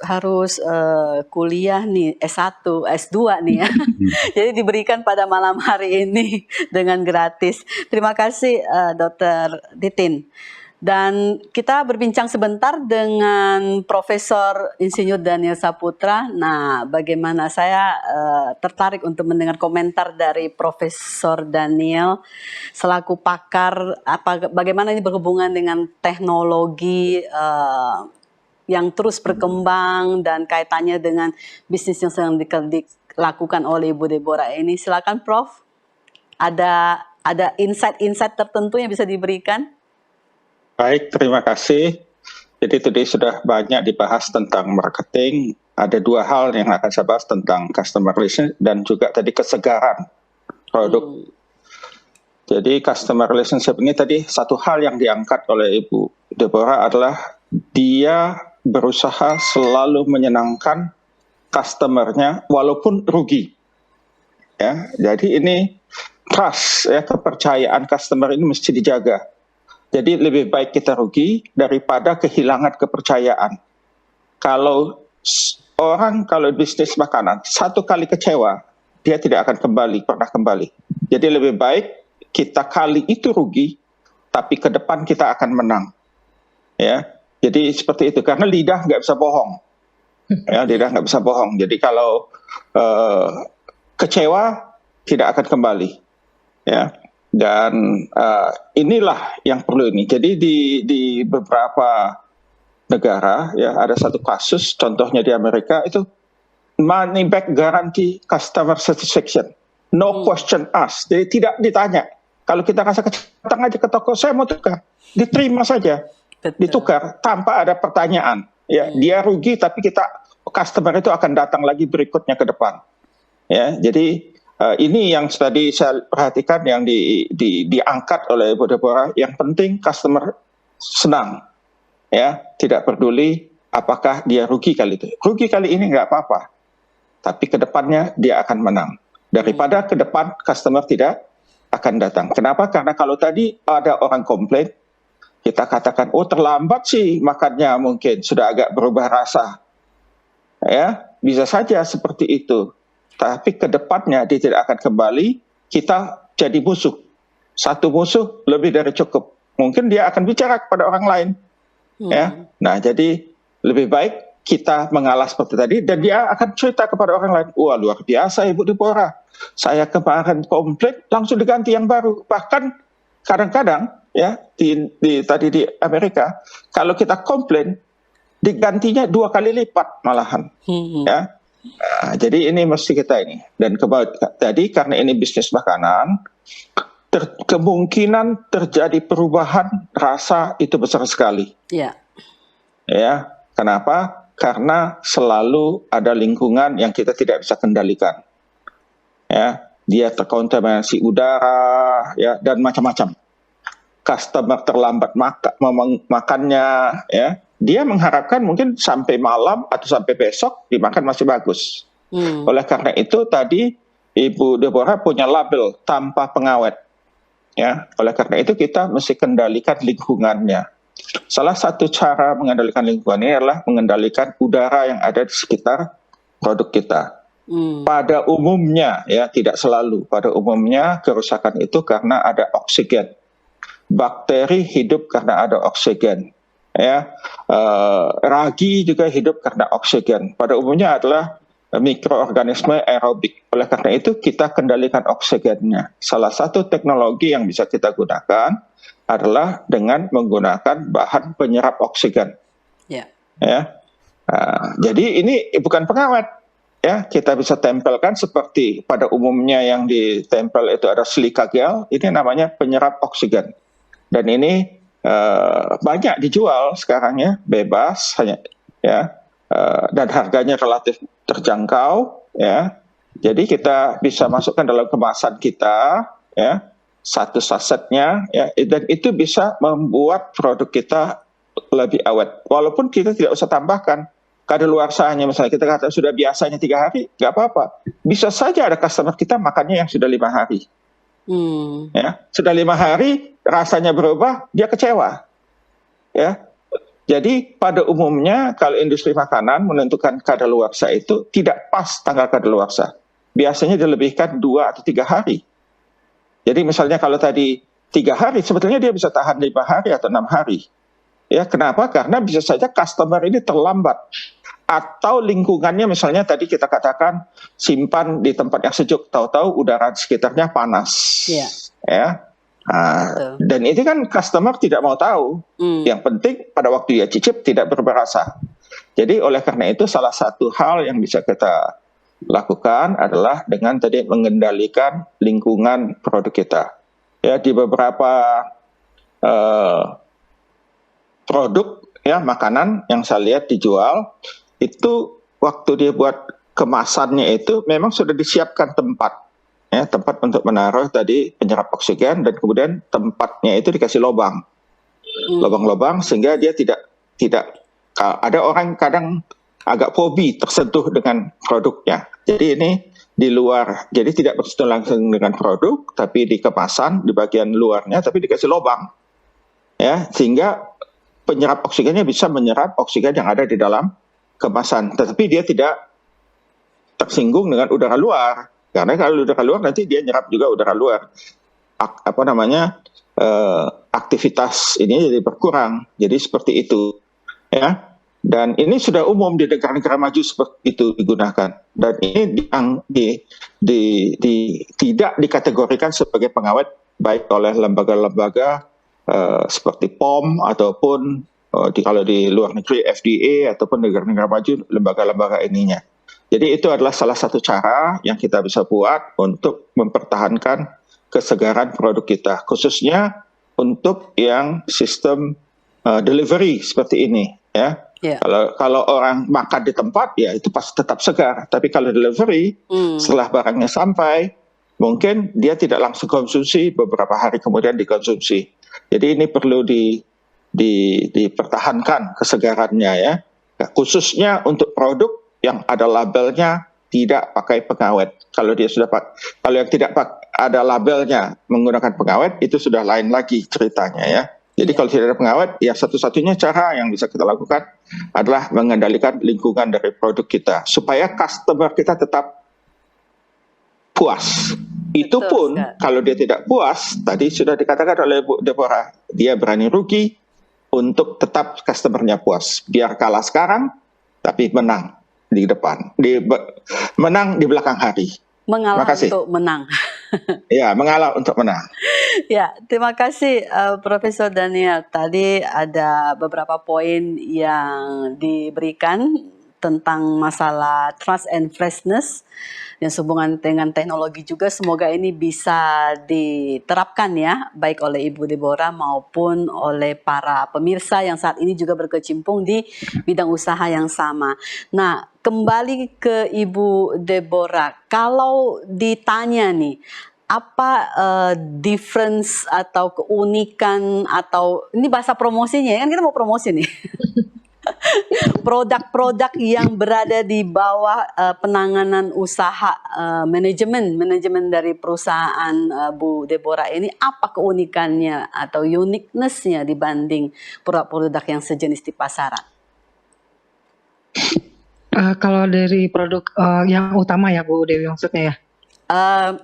kuliah nih, S1, S2 nih ya. Jadi diberikan pada malam hari ini dengan gratis. Terima kasih Dr. Titin. Dan kita berbincang sebentar dengan Profesor Insinyur Daniel Saputra. Nah, bagaimana saya tertarik untuk mendengar komentar dari Profesor Daniel selaku pakar, bagaimana ini berhubungan dengan teknologi yang terus berkembang dan kaitannya dengan bisnis yang sedang dilakukan oleh Ibu Deborah ini. Silakan Prof. Ada insight-insight tertentu yang bisa diberikan? Baik, terima kasih. Jadi tadi sudah banyak dibahas tentang marketing. Ada 2 hal yang akan saya bahas tentang customer relationship dan juga tadi kesegaran produk. Jadi customer relationship ini tadi satu hal yang diangkat oleh Ibu Deborah adalah dia berusaha selalu menyenangkan customernya walaupun rugi. Ya, jadi ini trust ya, kepercayaan customer ini mesti dijaga. Jadi lebih baik kita rugi daripada kehilangan kepercayaan. Kalau bisnis makanan 1 kali kecewa, dia tidak akan pernah kembali. Jadi lebih baik kita kali itu rugi, tapi ke depan kita akan menang. Ya. Jadi seperti itu, karena lidah nggak bisa bohong. Ya, lidah nggak bisa bohong. Jadi kalau kecewa tidak akan kembali. Ya, dan inilah yang perlu ini. Jadi di beberapa negara ya ada satu kasus, contohnya di Amerika itu money back guarantee customer satisfaction, no question asked. Jadi tidak ditanya. Kalau kita rasa datang aja ke toko, saya mau tukar, diterima saja. Ditukar tanpa ada pertanyaan. Ya, dia rugi tapi customer itu akan datang lagi berikutnya ke depan. Ya, jadi ini yang tadi saya perhatikan yang diangkat oleh Bu Deborah. Yang penting customer senang. Ya, tidak peduli apakah dia rugi kali itu. Rugi kali ini nggak apa-apa. Tapi ke depannya dia akan menang. Daripada ke depan customer tidak akan datang. Kenapa? Karena kalau tadi ada orang komplain, kita katakan, oh terlambat sih makannya, mungkin sudah agak berubah rasa. Ya, bisa saja seperti itu. tapi ke depannya dia tidak akan kembali, kita jadi musuh. Satu musuh lebih dari cukup. Mungkin dia akan bicara kepada orang lain. Ya. Nah, jadi lebih baik kita mengalah seperti tadi, dan dia akan cerita kepada orang lain, wah luar biasa Ibu Deborah, saya kemarin komplain langsung diganti yang baru. Bahkan kadang-kadang ya tadi di Amerika, kalau kita komplain digantinya 2 kali lipat malahan. Ya. Nah, jadi ini mesti kita ini, dan tadi karena ini bisnis makanan, kemungkinan terjadi perubahan rasa itu besar sekali. Ya. Ya, kenapa? Karena selalu ada lingkungan yang kita tidak bisa kendalikan. Ya, dia terkontaminasi udara, ya, dan macam-macam. Customer terlambat makannya, ya. Dia mengharapkan mungkin sampai malam atau sampai besok dimakan masih bagus. Oleh karena itu tadi Ibu Deborah punya label tanpa pengawet. Ya, oleh karena itu kita mesti kendalikan lingkungannya. Salah satu cara mengendalikan lingkungan ini adalah mengendalikan udara yang ada di sekitar produk kita. Pada umumnya, ya tidak selalu. Pada umumnya kerusakan itu karena ada oksigen. Bakteri hidup karena ada oksigen. Ya, ragi juga hidup karena oksigen. Pada umumnya adalah mikroorganisme aerobik. Oleh karena itu kita kendalikan oksigennya. Salah satu teknologi yang bisa kita gunakan adalah dengan menggunakan bahan penyerap oksigen. Ya. Jadi ini bukan pengawet. Ya, kita bisa tempelkan seperti pada umumnya yang ditempel itu ada silika gel. Ini namanya penyerap oksigen. Dan ini banyak dijual sekarang ya, bebas hanya ya, dan harganya relatif terjangkau ya. Jadi kita bisa masukkan dalam kemasan kita ya, satu sasetnya ya, dan itu bisa membuat produk kita lebih awet. Walaupun kita tidak usah tambahkan kadaluarsanya, misalnya kita katakan sudah biasanya 3 hari, nggak apa-apa. Bisa saja ada customer kita makannya yang sudah 5 hari. Ya, sudah 5 hari rasanya berubah, dia kecewa. Ya, jadi pada umumnya kalau industri makanan menentukan kadaluarsa itu tidak pas tanggal kadaluarsa. Biasanya dilebihkan 2 atau 3 hari. Jadi misalnya kalau tadi 3 hari, sebetulnya dia bisa tahan 5 hari atau 6 hari. Ya, kenapa? Karena bisa saja customer ini terlambat. Atau lingkungannya misalnya tadi kita katakan simpan di tempat yang sejuk, tahu-tahu udara di sekitarnya panas. Ya. Nah, dan itu kan customer tidak mau tahu. Yang penting pada waktu dia cicip tidak berasa. Jadi oleh karena itu salah satu hal yang bisa kita lakukan adalah dengan tadi mengendalikan lingkungan produk kita. Ya, di beberapa produk ya makanan yang saya lihat dijual itu waktu dia buat kemasannya itu memang sudah disiapkan tempat. Ya, tempat untuk menaruh tadi penyerap oksigen, dan kemudian tempatnya itu dikasih lubang-lubang sehingga dia tidak ada orang kadang agak fobi tersentuh dengan produknya. Jadi ini di luar, jadi tidak bersentuh langsung dengan produk, tapi di kemasan di bagian luarnya, tapi dikasih lubang, ya sehingga penyerap oksigennya bisa menyerap oksigen yang ada di dalam kemasan, tetapi dia tidak tersinggung dengan udara luar. Karena kalau udara luar nanti dia nyerap juga udara luar. Aktivitas ini jadi berkurang. Jadi seperti itu. Ya. Dan ini sudah umum di negara-negara maju seperti itu digunakan. Dan ini tidak dikategorikan sebagai pengawet baik oleh lembaga-lembaga seperti POM ataupun kalau di luar negeri FDA ataupun negara-negara maju lembaga-lembaga ininya. Jadi itu adalah salah satu cara yang kita bisa buat untuk mempertahankan kesegaran produk kita, khususnya untuk yang sistem delivery seperti ini. Ya, kalau orang makan di tempat ya itu pasti tetap segar. Tapi kalau delivery setelah barangnya sampai, mungkin dia tidak langsung konsumsi, beberapa hari kemudian dikonsumsi. Jadi ini perlu dipertahankan kesegarannya ya, khususnya untuk produk yang ada labelnya tidak pakai pengawet. Kalau yang tidak ada labelnya menggunakan pengawet, itu sudah lain lagi ceritanya ya. Jadi kalau tidak ada pengawet, ya satu-satunya cara yang bisa kita lakukan adalah mengendalikan lingkungan dari produk kita supaya customer kita tetap puas. Itu Betul pun sekali. kalau dia tidak puas, tadi sudah dikatakan oleh Bu Deborah, dia berani rugi untuk tetap customernya puas. Biar kalah sekarang, tapi menang di depan, menang di belakang hari. Mengalah Terima kasih. untuk menang. Ya, mengalah untuk menang. Ya, terima kasih Profesor Daniel. Tadi ada beberapa poin yang diberikan tentang masalah trust and freshness yang sehubungan dengan teknologi juga. Semoga ini bisa diterapkan ya, baik oleh Ibu Deborah maupun oleh para pemirsa yang saat ini juga berkecimpung di bidang usaha yang sama. Nah, kembali ke Ibu Deborah, kalau ditanya nih, apa difference atau keunikan atau ini bahasa promosinya kan kita mau promosi nih produk-produk yang berada di bawah penanganan usaha manajemen dari perusahaan Bu Deborah ini, apa keunikannya atau uniqueness-nya dibanding produk-produk yang sejenis di pasaran? Kalau dari produk yang utama ya Bu Dewi maksudnya ya?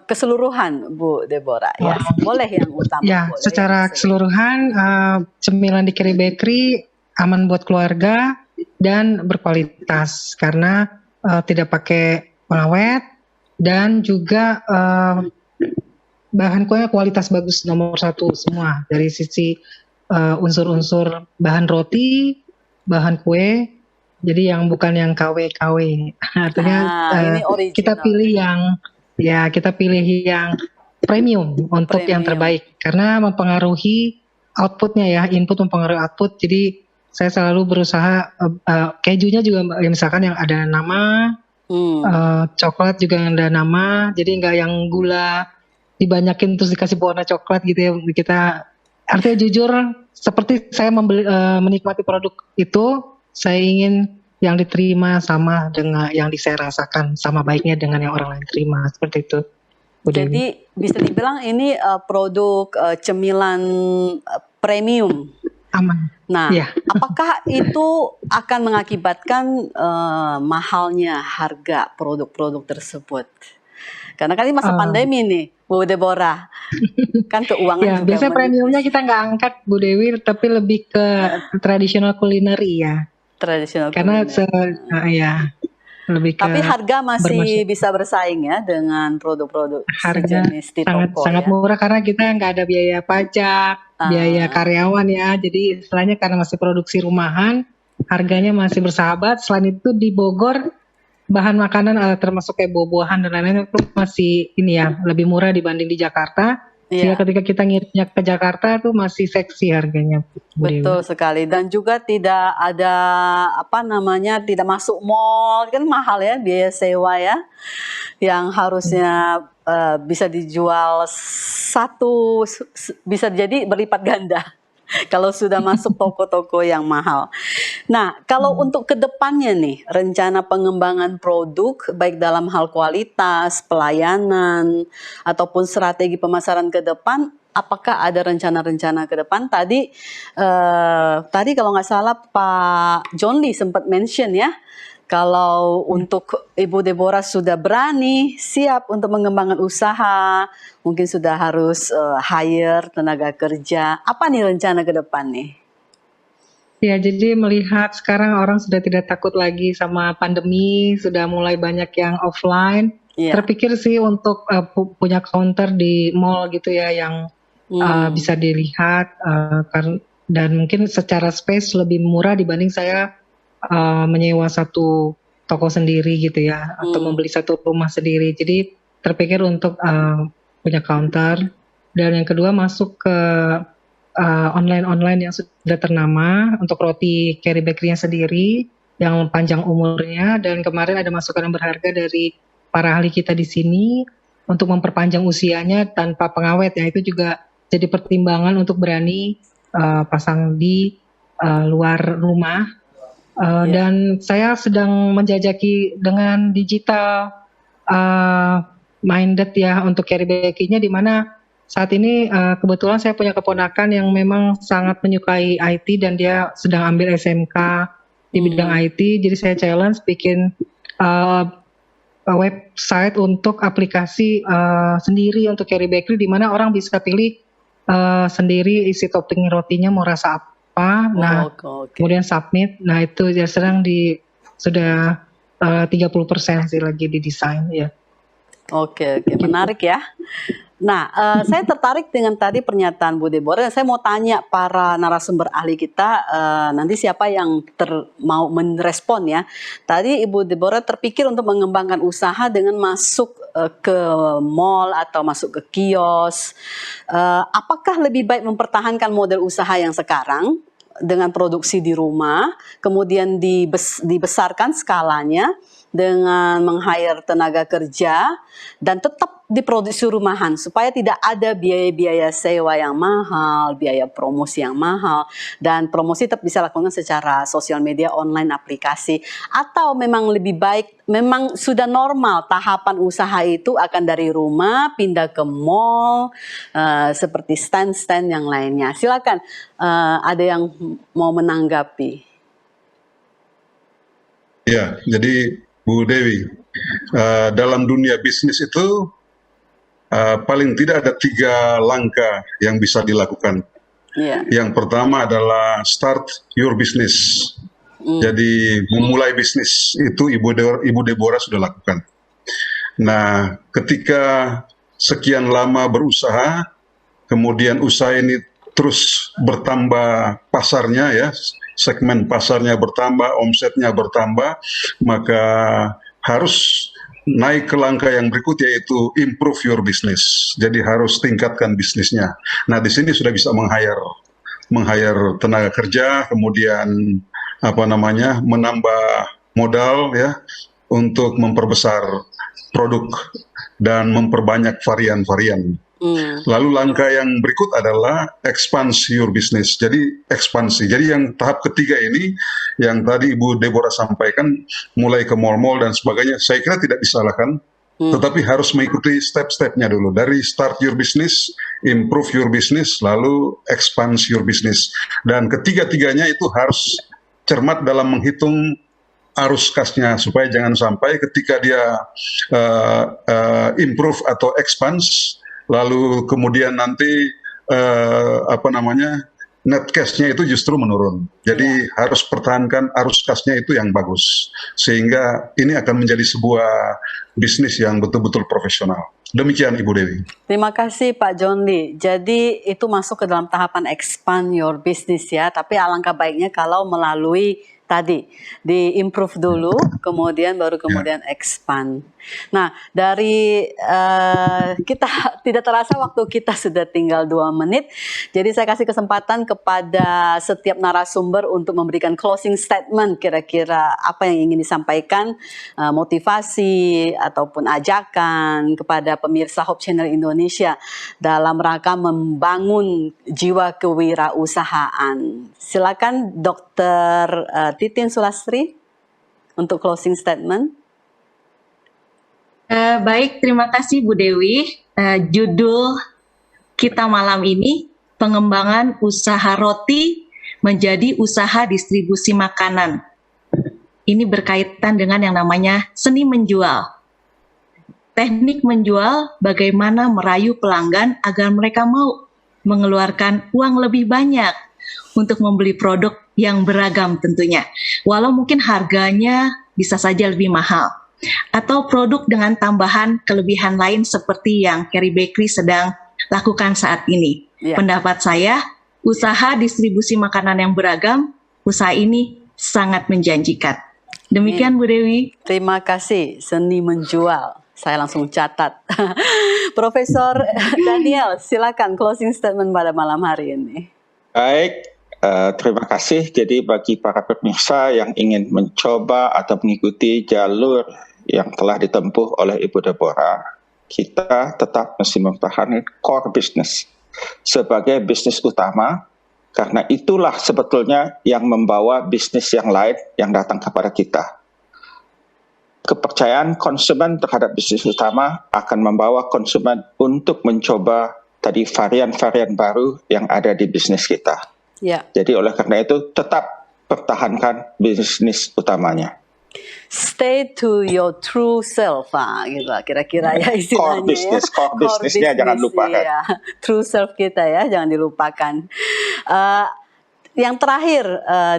Keseluruhan Bu Deborah ya, boleh yang utama. Ya, boleh secara keseluruhan cemilan di Carry Bakery aman buat keluarga dan berkualitas karena tidak pakai pengawet dan juga bahan kuenya kualitas bagus nomor 1 semua dari sisi unsur-unsur bahan roti, bahan kue. Jadi yang bukan yang KW-KW. Artinya ini original. kita pilih yang premium untuk yang terbaik karena mempengaruhi outputnya ya, input mempengaruhi output. Jadi saya selalu berusaha kejunya juga misalkan yang ada nama, coklat juga yang ada nama. Jadi nggak yang gula dibanyakin terus dikasih warna coklat gitu ya. Kita artinya jujur seperti saya menikmati produk itu, saya ingin yang diterima sama dengan yang saya rasakan sama baiknya dengan yang orang lain terima, seperti itu. Jadi bisa dibilang ini produk cemilan premium. Aman. Nah, apakah itu akan mengakibatkan mahalnya harga produk-produk tersebut? Karena kan ini masa pandemi nih, Bu Deborah. Kan keuangan ya, juga. Biasanya premiumnya kita nggak angkat Bu Dewi, tapi lebih ke tradisional kulineri ya. Tradisional. Karena lebih ke. Tapi harga masih bisa bersaing ya dengan produk-produk sejenis di toko. Sangat murah karena kita nggak ada biaya pajak, biaya karyawan ya. Jadi istilahnya karena masih produksi rumahan, harganya masih bersahabat. Selain itu di Bogor bahan makanan termasuk kayak buah-buahan dan lain-lain itu masih ini ya lebih murah dibanding di Jakarta. Sehingga ketika kita ngirimnya ke Jakarta tuh masih seksi harganya. Betul sekali, dan juga tidak ada tidak masuk mall, kan mahal ya biaya sewa ya, yang harusnya bisa dijual bisa jadi berlipat ganda kalau sudah masuk toko-toko yang mahal. Nah, kalau untuk kedepannya nih, rencana pengembangan produk baik dalam hal kualitas, pelayanan, ataupun strategi pemasaran ke depan, apakah ada rencana-rencana ke depan? Tadi kalau nggak salah Pak John Lee sempat mention ya, kalau untuk Ibu Deborah sudah berani, siap untuk mengembangkan usaha, mungkin sudah harus hire tenaga kerja. Apa nih rencana ke depan nih? Ya, jadi melihat sekarang orang sudah tidak takut lagi sama pandemi, sudah mulai banyak yang offline. Terpikir sih untuk punya counter di mall gitu ya, yang bisa dilihat dan mungkin secara space lebih murah dibanding saya menyewa satu toko sendiri gitu ya, atau membeli satu rumah sendiri. Jadi terpikir untuk punya counter, dan yang kedua masuk ke online yang sudah ternama untuk roti Carry Bakery-nya sendiri yang panjang umurnya, dan kemarin ada masukan yang berharga dari para ahli kita di sini untuk memperpanjang usianya tanpa pengawet ya. Itu juga jadi pertimbangan untuk berani pasang di luar rumah. Dan saya sedang menjajaki dengan digital minded ya untuk Carry Bakery-nya, di mana saat ini kebetulan saya punya keponakan yang memang sangat menyukai IT dan dia sedang ambil SMK di bidang IT. Jadi saya challenge bikin website untuk aplikasi sendiri untuk Carrie Bakery, di mana orang bisa pilih sendiri isi topping rotinya mau rasa apa. Nah, Oke. kemudian submit. Nah, itu ya sudah 30% sih lagi didesain ya. Oke, menarik ya. Nah, saya tertarik dengan tadi pernyataan Bu Deborah. Saya mau tanya para narasumber ahli kita, nanti siapa yang mau merespon ya. Tadi Ibu Deborah terpikir untuk mengembangkan usaha dengan masuk ke mall atau masuk ke kios. Apakah lebih baik mempertahankan model usaha yang sekarang dengan produksi di rumah, kemudian dibesarkan skalanya dengan meng-hire tenaga kerja dan tetap diproduksi rumahan supaya tidak ada biaya-biaya sewa yang mahal, biaya promosi yang mahal, dan promosi tetap bisa lakukan secara sosial media, online, aplikasi, atau memang lebih baik memang sudah normal tahapan usaha itu akan dari rumah pindah ke mall seperti stand-stand yang lainnya. Silakan, ada yang mau menanggapi. Ya, jadi Bu Dewi, dalam dunia bisnis itu paling tidak ada 3 langkah yang bisa dilakukan. Yeah. Yang pertama adalah start your business. Jadi memulai bisnis itu Ibu Deborah sudah lakukan. Nah, ketika sekian lama berusaha, kemudian usaha ini terus bertambah pasarnya ya, segmen pasarnya bertambah, omsetnya bertambah, maka harus naik ke langkah yang berikut, yaitu improve your business. Jadi harus tingkatkan bisnisnya. Nah, di sini sudah bisa meng-hire tenaga kerja, kemudian menambah modal ya untuk memperbesar produk dan memperbanyak varian-varian. Lalu langkah yang berikut adalah expand your business. Jadi ekspansi. Jadi yang tahap ketiga ini yang tadi Ibu Deborah sampaikan, mulai ke mall-mall dan sebagainya, saya kira tidak disalahkan, tetapi harus mengikuti step-stepnya dulu. Dari start your business, improve your business, lalu expand your business. Dan ketiga-tiganya itu harus cermat dalam menghitung arus kasnya, supaya jangan sampai ketika dia improve atau expand, lalu kemudian nanti net cash-nya itu justru menurun. Jadi harus pertahankan arus kasnya itu yang bagus, sehingga ini akan menjadi sebuah bisnis yang betul-betul profesional. Demikian Ibu Dewi. Terima kasih Pak John Lee. Jadi itu masuk ke dalam tahapan expand your business ya, tapi alangkah baiknya kalau melalui tadi di-improve dulu, kemudian expand. Nah, dari kita tidak terasa waktu kita sudah tinggal 2 menit. Jadi saya kasih kesempatan kepada setiap narasumber untuk memberikan closing statement, kira-kira apa yang ingin disampaikan, motivasi ataupun ajakan kepada pemirsa Hope Channel Indonesia dalam rangka membangun jiwa kewirausahaan. Silakan Dr. Titin Sulastri untuk closing statement. Baik, terima kasih Bu Dewi. Judul kita malam ini, pengembangan usaha roti menjadi usaha distribusi makanan. Ini berkaitan dengan yang namanya seni menjual. Teknik menjual, bagaimana merayu pelanggan agar mereka mau mengeluarkan uang lebih banyak untuk membeli produk yang beragam tentunya. Walau mungkin harganya bisa saja lebih mahal. Atau produk dengan tambahan kelebihan lain seperti yang Carrie Bakery sedang lakukan saat ini. Pendapat saya, usaha distribusi makanan yang beragam, usaha ini sangat menjanjikan. Demikian Bu Dewi. Terima kasih, seni menjual. Saya langsung catat. Profesor Daniel, silakan closing statement pada malam hari ini. Baik, terima kasih. Jadi bagi para pemirsa yang ingin mencoba atau mengikuti jalur yang telah ditempuh oleh Ibu Deborah, kita tetap mesti mempertahankan core business sebagai bisnis utama, karena itulah sebetulnya yang membawa bisnis yang lain yang datang kepada kita. Kepercayaan konsumen terhadap bisnis utama akan membawa konsumen untuk mencoba tadi varian-varian baru yang ada di bisnis kita. Jadi oleh karena itu tetap pertahankan bisnis utamanya. Stay to your true self, gitu lah kira-kira ya istilahnya. Core bisnisnya jangan lupakan. Ya. True self kita ya, jangan dilupakan. Yang terakhir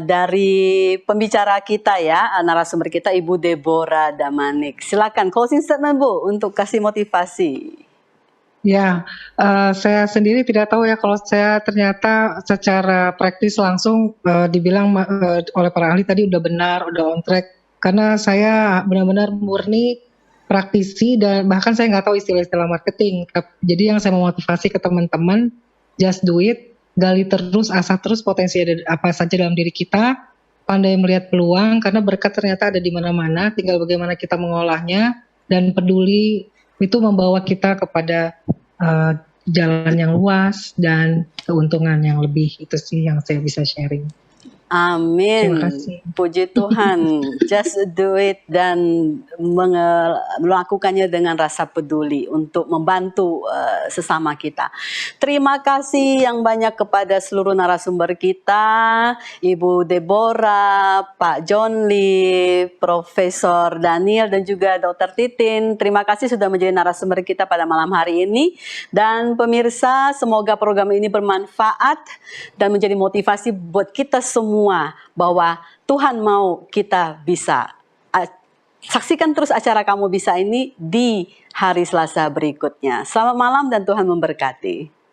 dari pembicara kita ya, narasumber kita Ibu Deborah Damanik. Silakan closing statement Bu untuk kasih motivasi. Ya, saya sendiri tidak tahu ya kalau saya ternyata secara praktis langsung dibilang oleh para ahli tadi udah benar, udah on track. Karena saya benar-benar murni praktisi dan bahkan saya nggak tahu istilah-istilah marketing. Jadi yang saya mau motivasi ke teman-teman, just do it, gali terus, asah terus potensi ada apa saja dalam diri kita, pandai melihat peluang karena berkat ternyata ada di mana-mana, tinggal bagaimana kita mengolahnya dan peduli itu membawa kita kepada jalan yang luas dan keuntungan yang lebih. Itu sih yang saya bisa sharing. Amin. Terima kasih. Puji Tuhan. Just do it dan melakukannya dengan rasa peduli untuk membantu sesama kita. Terima kasih yang banyak kepada seluruh narasumber kita, Ibu Deborah, Pak John Lee, Profesor Daniel dan juga Dr. Titin. Terima kasih sudah menjadi narasumber kita pada malam hari ini. Dan pemirsa, semoga program ini bermanfaat dan menjadi motivasi buat kita semua bahwa Tuhan mau kita bisa. Saksikan terus acara Kamu Bisa ini di hari Selasa berikutnya. Selamat malam dan Tuhan memberkati.